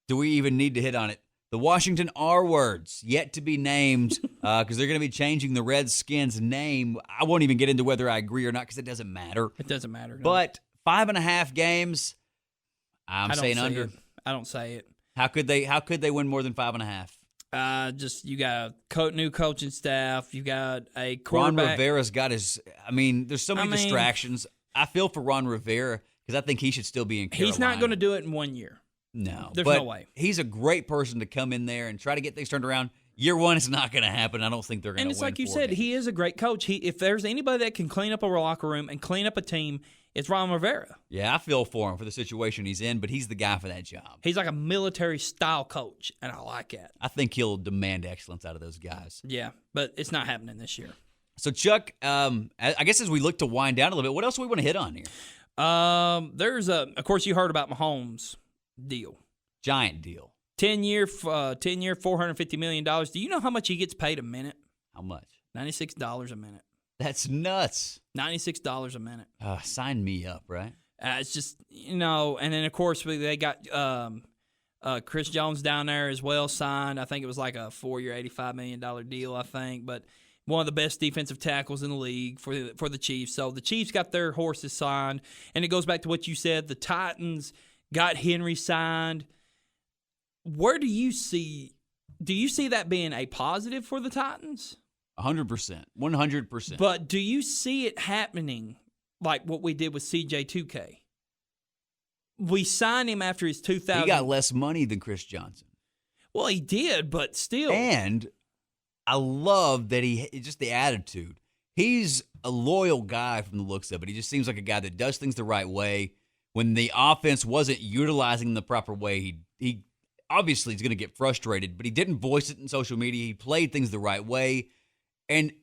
do we even need to hit on it? The Washington R-words, yet to be named, because they're going to be changing the Redskins' name. I won't even get into whether I agree or not because it doesn't matter. It doesn't matter. No. But 5.5 games, I'm saying under. I don't say it. How could they win more than 5.5? Just you got a new coaching staff. You got a quarterback. Ron Rivera's got his. There's so many distractions. I feel for Ron Rivera because I think he should still be in Carolina. He's not going to do it in 1 year. No. There's no way. He's a great person to come in there and try to get things turned around. Year 1, it's not going to happen. I don't think they're going to win. And it's like you said, he is a great coach. If there's anybody that can clean up a locker room and clean up a team, it's Ron Rivera. Yeah, I feel for him for the situation he's in, but he's the guy for that job. He's like a military-style coach, and I like that. I think he'll demand excellence out of those guys. Yeah, but it's not happening this year. So, Chuck, I guess as we look to wind down a little bit, what else do we want to hit on here? Of course, you heard about Mahomes' deal. Giant deal. 10-year, $450 million. Do you know how much he gets paid a minute? How much? $96 a minute. That's nuts. $96 a minute. Sign me up, right? It's just, and then, of course, they got Chris Jones down there as well signed. I think it was like a 4-year, $85 million deal, I think. But one of the best defensive tackles in the league for the Chiefs. So the Chiefs got their horses signed. And it goes back to what you said. The Titans got Henry signed. Where do you see that being a positive for the Titans? 100%. 100%. But do you see it happening like what we did with CJ2K? We signed him after his 2000. He got less money than Chris Johnson. Well, he did, but still. And I love that just the attitude. He's a loyal guy from the looks of it. He just seems like a guy that does things the right way. When the offense wasn't utilizing him the proper way, he obviously is going to get frustrated, but he didn't voice it in social media. He played things the right way. And,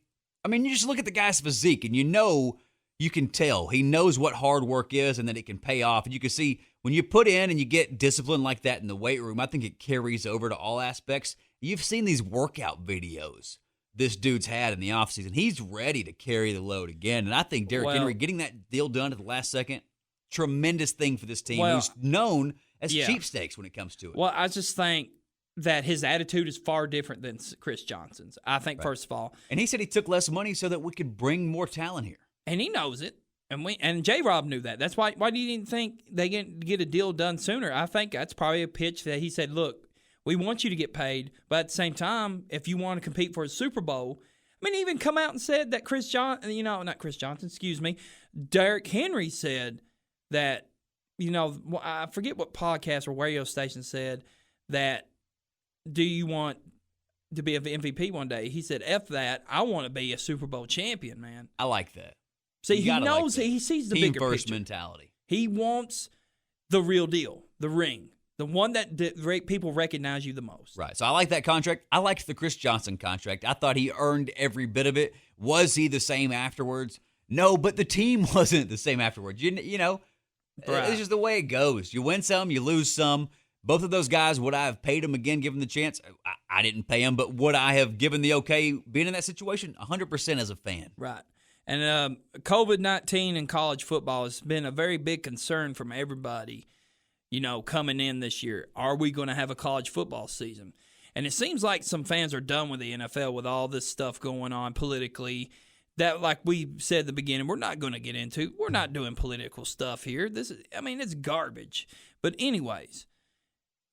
I mean, you just look at the guy's physique, and you can tell he knows what hard work is and that it can pay off. And you can see when you put in and you get discipline like that in the weight room, I think it carries over to all aspects. You've seen these workout videos this dude's had in the offseason. He's ready to carry the load again. And I think Derrick Henry getting that deal done at the last second, tremendous thing for this team who's known as cheapsteaks when it comes to it. Well, I just think that his attitude is far different than Chris Johnson's. I think, first of all. And he said he took less money so that we could bring more talent here. And he knows it. And J-Rob knew that. That's why do you didn't think they get a deal done sooner? I think that's probably a pitch that he said, look, we want you to get paid, but at the same time, if you want to compete for a Super Bowl, I mean, he even come out and said that Derrick Henry said that, I forget what podcast or radio station said that, do you want to be an MVP one day? He said, F that, I want to be a Super Bowl champion, man. I like that. See, he knows he sees the bigger Team-first picture. mentality. He wants the real deal, the ring, the one that people recognize you the most. Right. So I like that contract. I liked the Chris Johnson contract. I thought he earned every bit of it. Was he the same afterwards? No, but the team wasn't the same afterwards. It's just the way it goes. You win some, you lose some. Both of those guys, would I have paid them again, given the chance? I didn't pay them, but would I have given the okay being in that situation? 100% as a fan. Right. And COVID-19 in college football has been a very big concern from everybody, coming in this year. Are we going to have a college football season? And it seems like some fans are done with the NFL with all this stuff going on politically that, like we said at the beginning, we're not going to get into. We're not doing political stuff here. It's garbage. But anyways,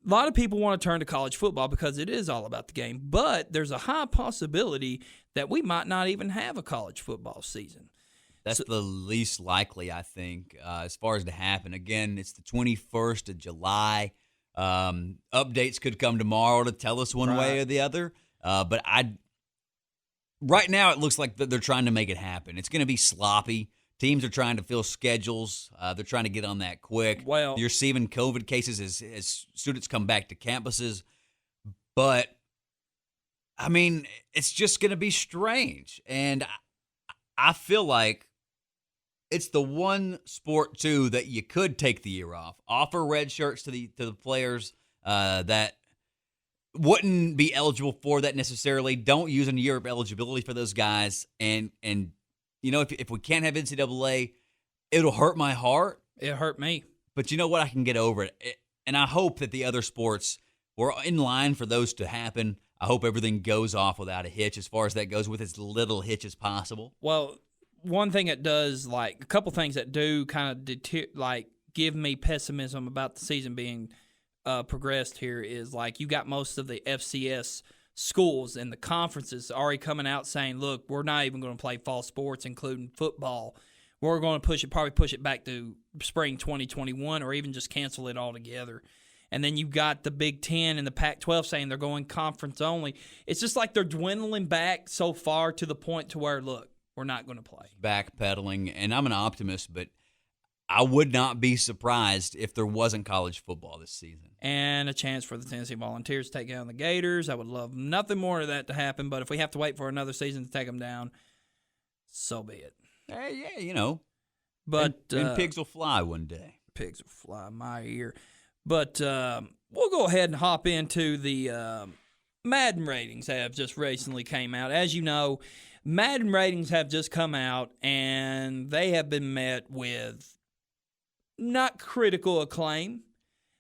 a lot of people want to turn to college football because it is all about the game. But there's a high possibility that we might not even have a college football season. That's the least likely, I think, as far as to happen. Again, it's the 21st of July. Updates could come tomorrow to tell us one way or the other. But right now it looks like they're trying to make it happen. It's going to be sloppy. Teams are trying to fill schedules. They're trying to get on that quick. Well, you're seeing COVID cases as students come back to campuses. But, it's just going to be strange. And I feel like it's the one sport, too, that you could take the year off. Offer red shirts to the players that wouldn't be eligible for that necessarily. Don't use a year of eligibility for those guys. And if we can't have NCAA, it'll hurt my heart. It hurt me. But you know what? I can get over it. And I hope that the other sports were in line for those to happen. I hope everything goes off without a hitch as far as that goes, with as little hitch as possible. Well, one thing it does, a couple things that do kind of give me pessimism about the season being progressed here is, you got most of the FCS schools and the conferences already coming out saying, look, we're not even going to play fall sports, including football. We're going to probably push it back to spring 2021 or even just cancel it altogether. And then you've got the Big Ten and the Pac-12 saying they're going conference only. It's just like they're dwindling back so far to the point to where, look, we're not going to play. Backpedaling, and I'm an optimist, but I would not be surprised if there wasn't college football this season. And a chance for the Tennessee Volunteers to take down the Gators. I would love nothing more of that to happen, but if we have to wait for another season to take them down, so be it. Yeah, But and pigs will fly one day. Pigs will fly my ear. But we'll go ahead and hop into the Madden ratings that have just recently came out. As you know, Madden ratings have just come out, and they have been met with not critical acclaim,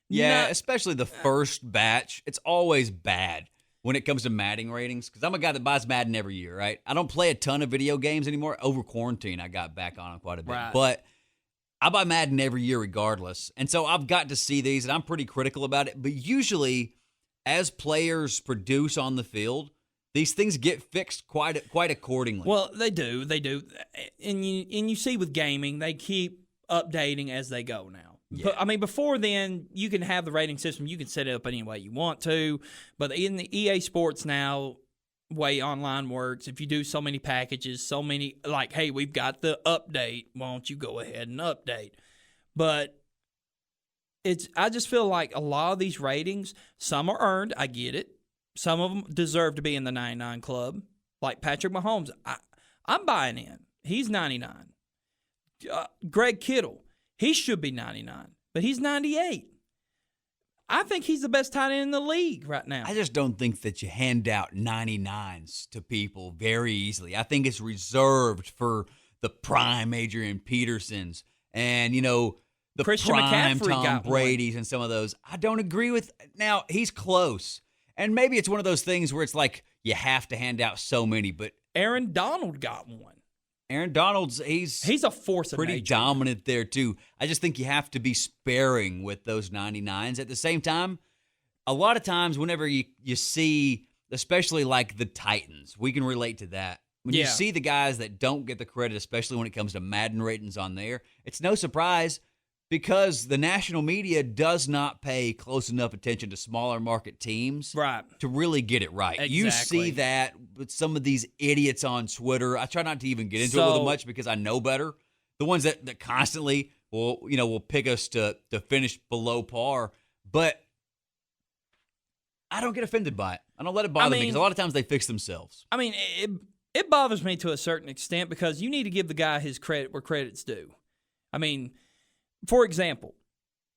Yeah, No- especially the first batch. It's always bad when it comes to Madden ratings because I'm a guy that buys Madden every year, right? I don't play a ton of video games anymore. Over quarantine, I got back on it quite a bit. Right. But I buy Madden every year regardless. And so I've got to see these, and I'm pretty critical about it. But usually, as players produce on the field, these things get fixed quite accordingly. Well, they do, and you see with gaming, they keep updating as they go now. Yeah. But, I mean, before then, you can have the rating system, you can set it up any way you want to. But in the EA Sports now, way online works, if you do so many packages, so many, like, hey, we've got the update, why don't you go ahead and update? But I just feel like a lot of these ratings, some are earned, I get it. Some of them deserve to be in the 99 club. Like Patrick Mahomes, I'm buying in. He's 99. Greg Kittle, he should be 99, but he's 98. I think he's the best tight end in the league right now. I just don't think that you hand out 99s to people very easily. I think it's reserved for the prime Adrian Petersons and, the Christian prime McCaffrey Tom got one. Brady's and some of those. I don't agree with. Now, he's close. And maybe it's one of those things where it's like you have to hand out so many, but Aaron Donald got one. Aaron Donald's, he's a force of pretty nature. dominant there too. I just think you have to be sparing with those 99s. At the same time, a lot of times whenever you see, especially like the Titans, we can relate to that. When you Yeah. see the guys that don't get the credit, especially when it comes to Madden ratings on there, it's no surprise because the national media does not pay close enough attention to smaller market teams Right. to really get it right. You Exactly. see that with some of these idiots on Twitter. I try not to even get into it a little So- much because I know better. The ones that constantly will pick us to finish below par. But I don't get offended by it. I don't let it bother me mean- because a lot of times they fix themselves. I mean, it bothers me to a certain extent because you need to give the guy his credit where credit's due. I mean, for example,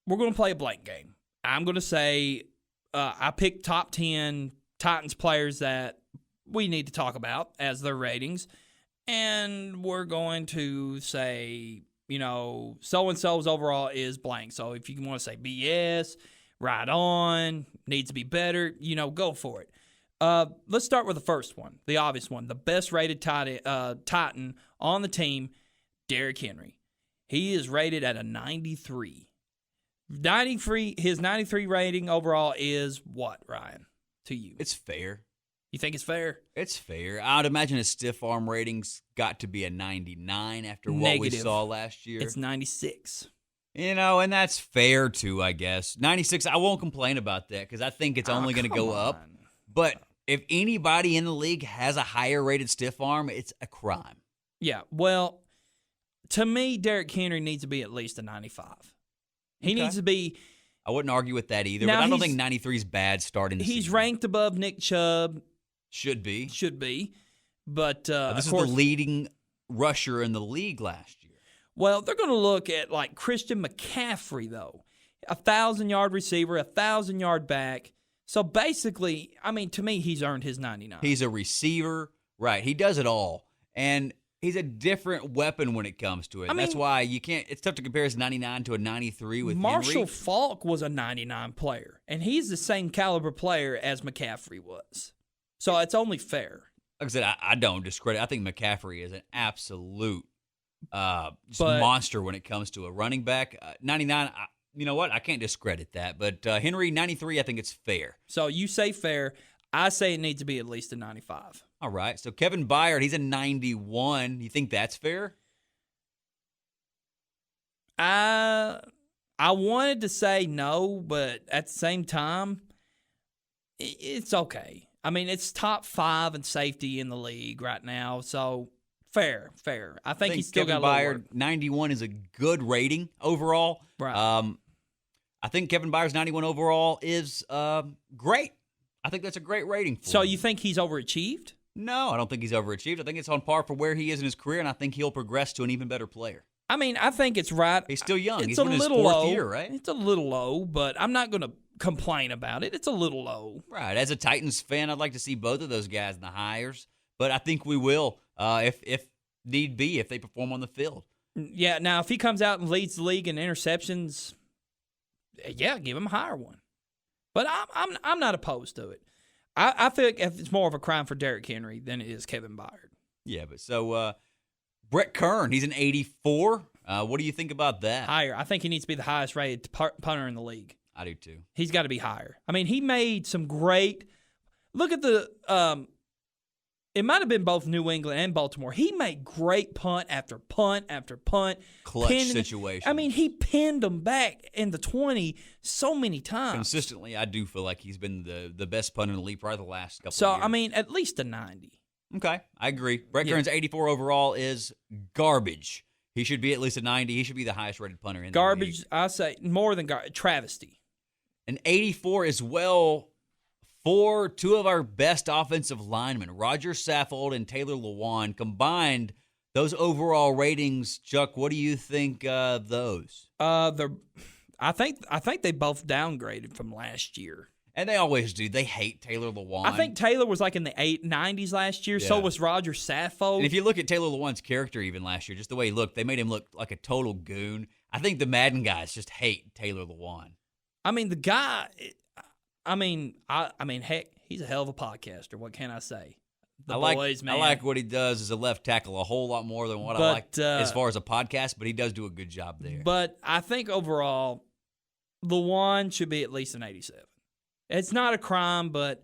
we're going to play a blank game. I'm going to say I picked top 10 Titans players that we need to talk about as their ratings. And we're going to say, so-and-so's overall is blank. So if you want to say BS, right on, needs to be better, go for it. Let's start with the first one, the obvious one. The best-rated Titan on the team, Derrick Henry. He is rated at a 93. His 93 rating overall is what, Ryan, to you? It's fair. You think it's fair? It's fair. I would imagine his stiff arm ratings got to be a 99 after what we Negative. saw last year. It's 96. And that's fair too, I guess. 96, I won't complain about that because I think it's only going to go up. But if anybody in the league has a higher rated stiff arm, it's a crime. Yeah, well, to me, Derrick Henry needs to be at least a 95. He Okay. needs to be. I wouldn't argue with that either, Now but I don't he's- think 93 is bad starting the He's season. ranked above Nick Chubb, Should be. should be, but This of is course, the leading rusher in the league last year. well, they're going to look at like Christian McCaffrey though, 1,000-yard receiver, 1,000-yard back. So basically, I mean, to me, he's earned his 99. He's a receiver. Right. He does it all. And he's a different weapon when it comes to it. I That's mean- why it's tough to compare his 99 to a 93 with Marshall Henry. Faulk was a 99 player, and he's the same caliber player as McCaffrey was. So it's only fair. Like I said, I don't discredit. I think McCaffrey is an absolute just But- monster when it comes to a running back. 99, you know what? I can't discredit that. But Henry, 93, I think it's fair. So you say fair. I say it needs to be at least a 95. All right. So Kevin Byard, he's a 91. You think that's fair? I wanted to say no, but at the same time, it's okay. I mean, it's top 5 in safety in the league right now, so fair. I think he's still Kevin got a little Byard, work. 91 is a good rating overall. Right. I think Kevin Byard's 91 overall is great. I think that's a great rating for So him. you think he's overachieved? No, I don't think he's overachieved. I think it's on par for where he is in his career, and I think he'll progress to an even better player. I mean, I think it's right. He's still young. It's He's a in his little fourth low. year, right? It's a little low, but I'm not going to complain about it. It's a little low. Right. As a Titans fan, I'd like to see both of those guys in the hires, but I think we will if need be, if they perform on the field. Yeah, now if he comes out and leads the league in interceptions, yeah, give him a higher one. But I'm not opposed to it. I feel like it's more of a crime for Derrick Henry than it is Kevin Byard. Yeah, but so Brett Kern, he's an 84. What do you think about that? Higher. I think he needs to be the highest rated punter in the league. I do too. He's got to be higher. I mean, he made some great. Look at the. It might have been both New England and Baltimore. He made great punt after punt after punt. Clutch situation. I mean, he pinned them back in the 20 so many times. Consistently, I do feel like he's been the best punter in the league probably the last couple So, of years. I mean, at least a 90. Okay, I agree. Brett Yeah. Kern's 84 overall is garbage. He should be at least a 90. He should be the highest rated punter in the league. Garbage, I say, more than travesty. An 84 as well for two of our best offensive linemen, Roger Saffold and Taylor Lewan. Combined, those overall ratings, Chuck, what do you think of those? I think they both downgraded from last year. And they always do. They hate Taylor Lewan. I think Taylor was like in the 90s last year. So Yeah. was Roger Saffold. And if you look at Taylor Lewan's character even last year, just the way he looked, they made him look like a total goon. I think the Madden guys just hate Taylor Lewan. I mean, the guy. I mean, heck, he's a hell of a podcaster. What can I say? The boys, man. I like what he does as a left tackle a whole lot more than what I But, like as far as a podcast, but he does do a good job there. But I think overall, Lewan should be at least an 87. It's not a crime, but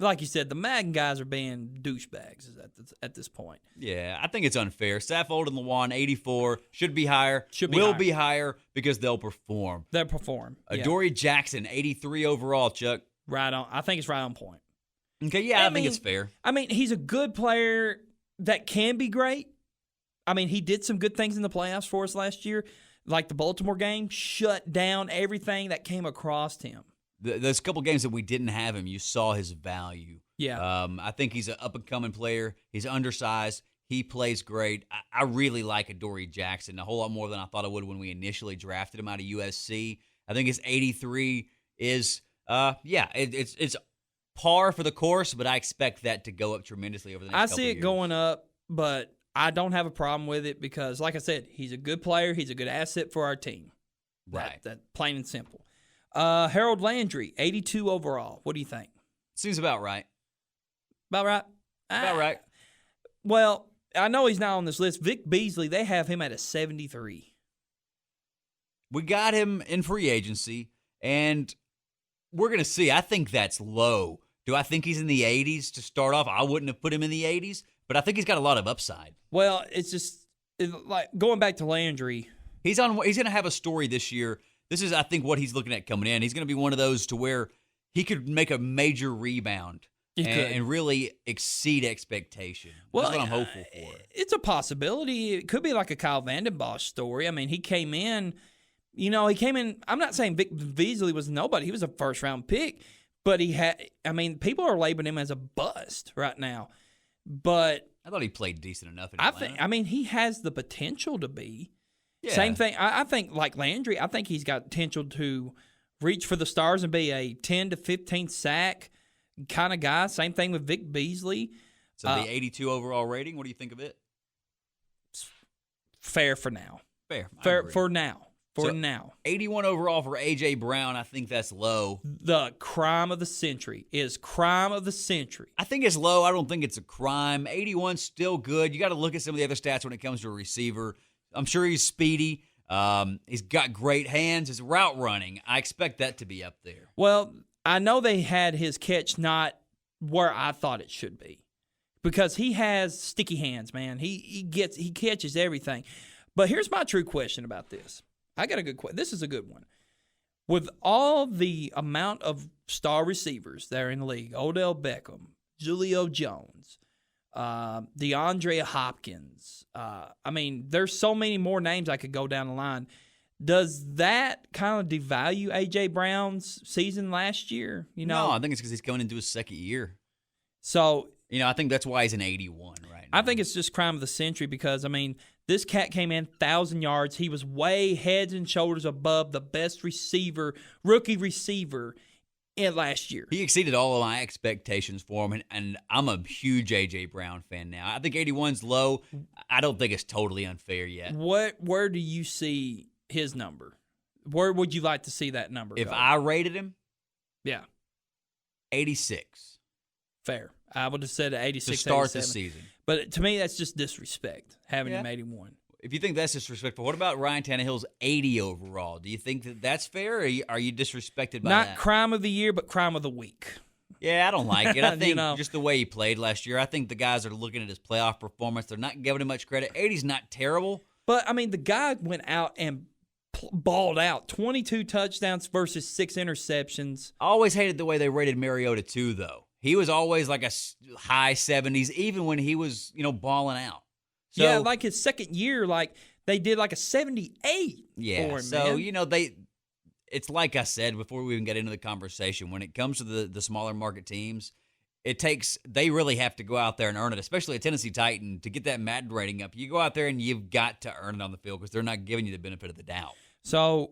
like you said, the Madden guys are being douchebags at this point. Yeah, I think it's unfair. Saffold and Lewan, 84, should be higher. Will be higher because they'll perform. They'll perform. Yeah. Adoree Jackson, 83 overall, Chuck. Right on. I think it's right on point. Okay, yeah, I think it's fair. I mean, he's a good player that can be great. I mean, he did some good things in the playoffs for us last year, like the Baltimore game, shut down everything that came across him. Those couple games that we didn't have him, you saw his value. Yeah. I think he's an up-and-coming player. He's undersized. He plays great. I really like Adoree Jackson a whole lot more than I thought I would when we initially drafted him out of USC. I think his 83 is, it's par for the course, but I expect that to go up tremendously over the next couple I see of it years. going up, but I don't have a problem with it because, like I said, he's a good player. He's a good asset for our team. Right. That plain and simple. Harold Landry, 82 overall. What do you think? Seems about right. About right? About right. Well, I know he's not on this list. Vic Beasley, they have him at a 73. We got him in free agency, and we're going to see. I think that's low. Do I think he's in the 80s to start off? I wouldn't have put him in the 80s, but I think he's got a lot of upside. Well, it's just like going back to Landry. He's going to have a story this year. This is, I think, what he's looking at coming in. He's going to be one of those to where he could make a major rebound and really exceed expectation. Well, that's what I'm hopeful for. It's a possibility. It could be like a Kyle Vanden Bosch story. I mean, he came in. I'm not saying Vic Beasley was nobody. He was a first-round pick. But people are labeling him as a bust right now. But I thought he played decent enough in Atlanta. He has the potential to be. Yeah. Same thing. I think like Landry, I think he's got potential to reach for the stars and be a 10 to 15 sack kind of guy. Same thing with Vic Beasley. So the 82 overall rating, what do you think of it? Fair for now. Fair For now. For now. 81 overall for A.J. Brown, I think that's low. The crime of the century is crime of the century. I think it's low. I don't think it's a crime. 81's still good. You got to look at some of the other stats when it comes to a receiver. I'm sure he's speedy. He's got great hands. His route running, I expect that to be up there. Well, I know they had his catch not where I thought it should be because he has sticky hands, man. He catches everything. But here's my true question about this. I got a good question. This is a good one. With all the amount of star receivers that are in the league, Odell Beckham, Julio Jones, DeAndre Hopkins. There's so many more names I could go down the line. Does that kind of devalue A.J. Brown's season last year? No, I think it's because he's coming into his second year. So, I think that's why he's an 81 right now. I think it's just crime of the century because, this cat came in 1,000 yards. He was way heads and shoulders above the best rookie receiver in last year. He exceeded all of my expectations for him, and I'm a huge A.J. Brown fan now. I think 81's low. I don't think it's totally unfair yet. Where do you see his number? Where would you like to see that number If go? I rated him, Yeah, 86 fair. I would have said 86, to start 87. the season. But to me, that's just disrespect, having Yeah. him 81. If you think that's disrespectful, what about Ryan Tannehill's 80 overall? Do you think that that's fair, or are you disrespected by Not that? crime of the year, but crime of the week. Yeah, I don't like it. I You think know. just the way he played last year, I think the guys are looking at his playoff performance. They're not giving him much credit. 80's not terrible. But, I mean, the guy went out and balled out. 22 touchdowns versus 6 interceptions. I always hated the way they rated Mariota, too, though. He was always like a high 70s, even when he was, balling out. So, Yeah, like his second year, like they did like a 78 yeah. for him, So, man. it's like I said before we even get into the conversation, when it comes to the smaller market teams, they really have to go out there and earn it, especially a Tennessee Titan, to get that Madden rating up. You go out there and you've got to earn it on the field because they're not giving you the benefit of the doubt. So,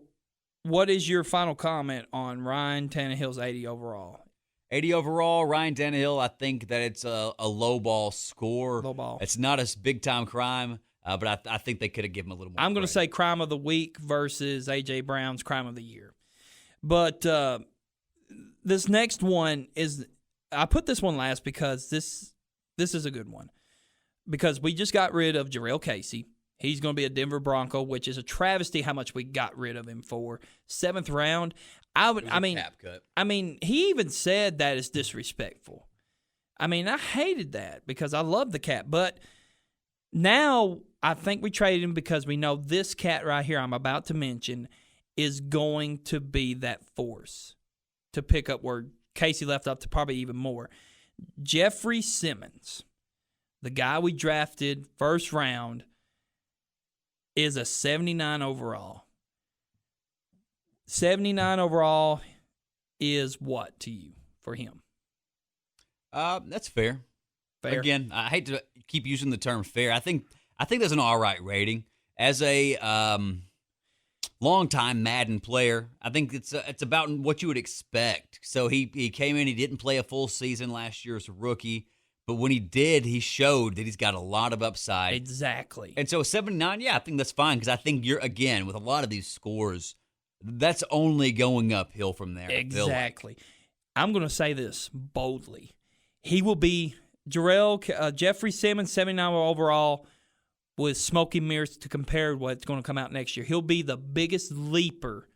what is your final comment on Ryan Tannehill's 80 overall? 80 overall, Ryan Tannehill, I think that it's a low ball score. Low ball. It's not a big-time crime, but I think they could have given him a little more I'm going to credit. say crime of the week versus A.J. Brown's crime of the year. But this next one is – I put this one last because this is a good one. Because we just got rid of Jarrell Casey. He's going to be a Denver Bronco, which is a travesty how much we got rid of him for. 7th round. It was a cap cut. I mean, he even said that is disrespectful. I mean, I hated that because I love the cat. But now I think we traded him because we know this cat right here I'm about to mention is going to be that force to pick up where Casey left up to probably even more. Jeffrey Simmons, the guy we drafted first round, is a 79 overall. 79 overall is what to you for him? That's fair. Fair. Again, I hate to keep using the term fair. I think that's an all right rating. As a longtime Madden player, I think it's about what you would expect. So he came in, he didn't play a full season last year as a rookie, but when he did, he showed that he's got a lot of upside. Exactly. And so 79, yeah, I think that's fine because I think again, with a lot of these scores, that's only going uphill from there. I feel like. Exactly. I'm going to say this boldly. He will be Jeffrey Simmons, 79 overall, with smoky mirrors to compare what's going to come out next year. He'll be the biggest leaper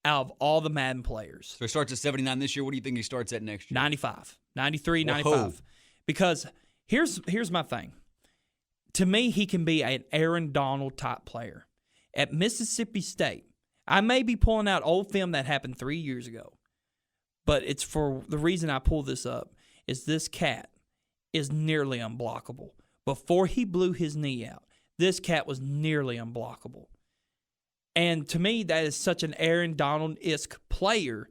out of all the Madden players. So he starts at 79 this year. What do you think he starts at next year? 95, 93, Whoa. 95. Because here's my thing. To me, he can be an Aaron Donald type player. At Mississippi State, I may be pulling out old film that happened 3 years ago, but it's for the reason I pull this up is this cat is nearly unblockable. Before he blew his knee out, this cat was nearly unblockable. And to me, that is such an Aaron Donald-esque player.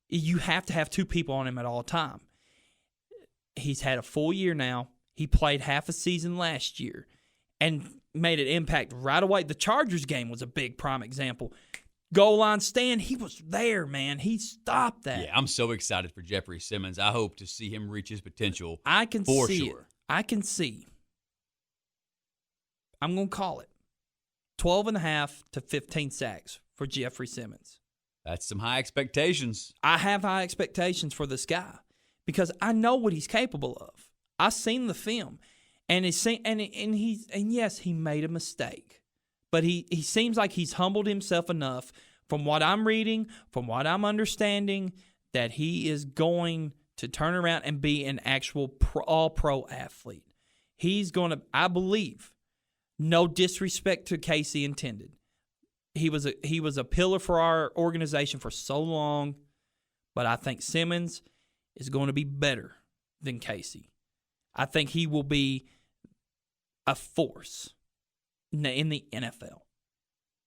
You have to have two people on him at all time. He's had a full year now. He played half a season last year and made an impact right away. The Chargers game was a big prime example. Goal line stand, he was there, man. He stopped that. Yeah, I'm so excited for Jeffrey Simmons. I hope to see him reach his potential. I can for see sure. it. I can see. I'm going to call it 12.5 to 15 sacks for Jeffrey Simmons. That's some high expectations. I have high expectations for this guy because I know what he's capable of. I've seen the film, and yes, he made a mistake, but he seems like he's humbled himself enough from what I'm reading, from what I'm understanding, that he is going to turn around and be an actual all-pro athlete. He's going to, I believe, no disrespect to Casey intended. He was a pillar for our organization for so long, but I think Simmons is going to be better than Casey. I think he will be a force in the NFL.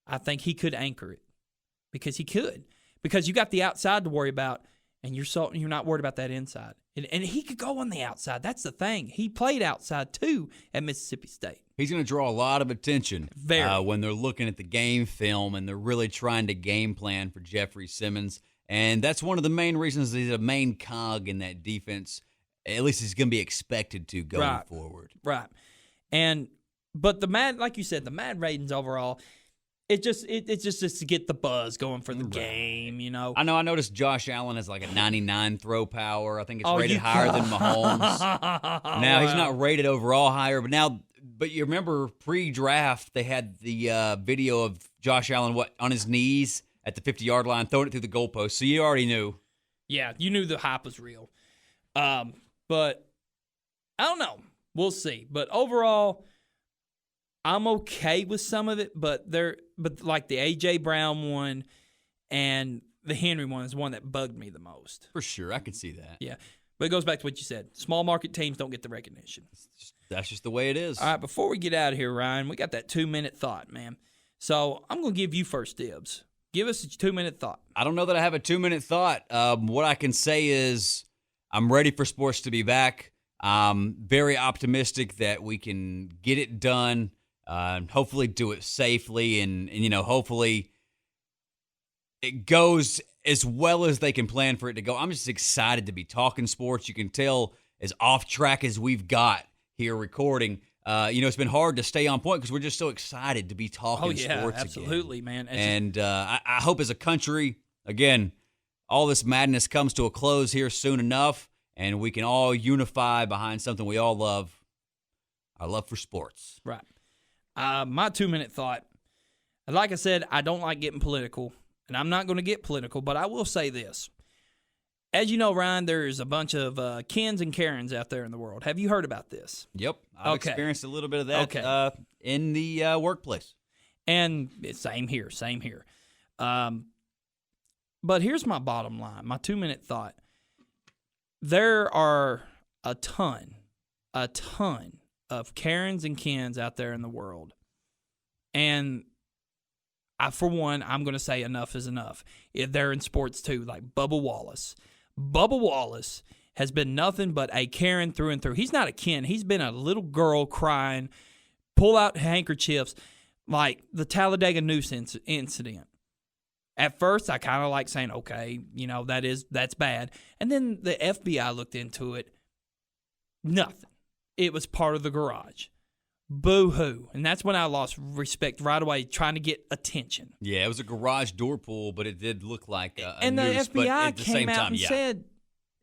I think he could anchor it because he could. Because you got the outside to worry about, and you're not worried about that inside. And he could go on the outside. That's the thing. He played outside too at Mississippi State. He's going to draw a lot of attention when they're looking at the game film and they're really trying to game plan for Jeffrey Simmons. And that's one of the main reasons he's a main cog in that defense. At least he's going to be expected to going forward. Right. But like you said, the Mad ratings overall, it's just to get the buzz going for the game, you know. I know. I noticed Josh Allen has like a 99 throw power. I think it's Oh, rated you- higher than Mahomes. Now he's not rated overall higher, but you remember pre-draft they had the video of Josh Allen on his knees at the 50-yard line throwing it through the goalpost. So you already knew. Yeah, you knew the hype was real. But I don't know. We'll see. But overall, I'm okay with some of it, but like the A.J. Brown one and the Henry one is one that bugged me the most. For sure, I can see that. Yeah. But it goes back to what you said. Small market teams don't get the recognition. That's just the way it is. All right, before we get out of here, Ryan, we got that 2-minute thought, man. So I'm going to give you first dibs. Give us a 2-minute thought. I don't know that I have a 2-minute thought. What I can say is I'm ready for sports to be back. I'm very optimistic that we can get it done. Hopefully do it safely and hopefully it goes as well as they can plan for it to go. I'm just excited to be talking sports. You can tell as off track as we've got here recording. It's been hard to stay on point because we're just so excited to be talking sports absolutely, again. man. And I hope as a country, again, all this madness comes to a close here soon enough and we can all unify behind something we all love, our love for sports. Right. My 2-minute thought, like I said, I don't like getting political, and I'm not going to get political, but I will say this. As you know, Ryan, there's a bunch of Kens and Karens out there in the world. Have you heard about this? Yep. I've experienced a little bit of that in the workplace. And same here. But here's my bottom line, my 2-minute thought. There are a ton of Karens and Kens out there in the world. And for one, I'm going to say enough is enough. They're in sports too, like Bubba Wallace. Bubba Wallace has been nothing but a Karen through and through. He's not a Ken. He's been a little girl crying, pull out handkerchiefs, like the Talladega Noose incident. At first, I kind of like saying, okay, that's bad. And then the FBI looked into it. Nothing. It was part of the garage. Boo-hoo. And that's when I lost respect right away, trying to get attention. Yeah, it was a garage door pull, but it did look like a and noose, the FBI came out and yeah. said,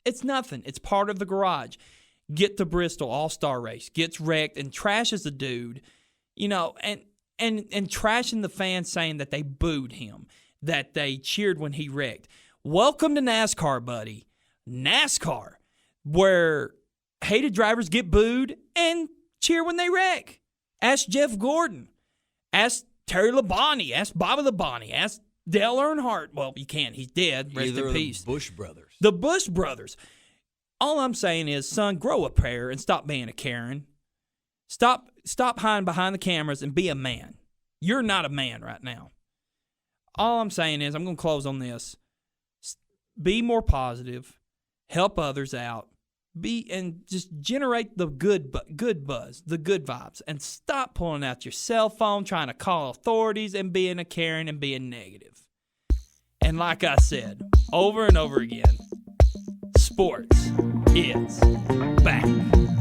it's nothing. It's part of the garage. Get to Bristol All-Star race, gets wrecked, and trashes the dude, and trashing the fans saying that they booed him, that they cheered when he wrecked. Welcome to NASCAR, buddy. NASCAR, where hated drivers get booed and cheer when they wreck. Ask Jeff Gordon. Ask Terry Labonte. Ask Bobby Labonte. Ask Dale Earnhardt. Well, you can't. He's dead. Rest Either in peace. The Bush brothers. The Bush brothers. All I'm saying is, son, grow a pair and stop being a Karen. Stop hiding behind the cameras and be a man. You're not a man right now. All I'm saying is, I'm going to close on this. Be more positive. Help others out. And just generate the good buzz, the good vibes, and stop pulling out your cell phone, trying to call authorities, and being a Karen and being negative. And like I said, over and over again, sports is back.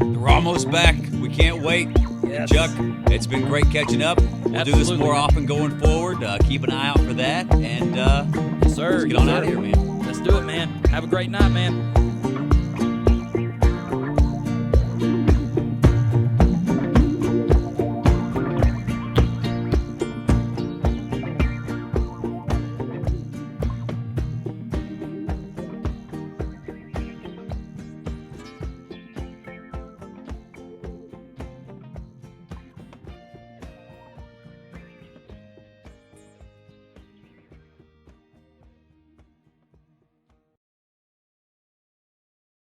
We're almost back. We can't wait. Yes. Chuck, it's been great catching up. We'll do this more often going forward. Keep an eye out for that. And Yes, sir. let's get on out of here, man. Let's do it, man. Have a great night, man.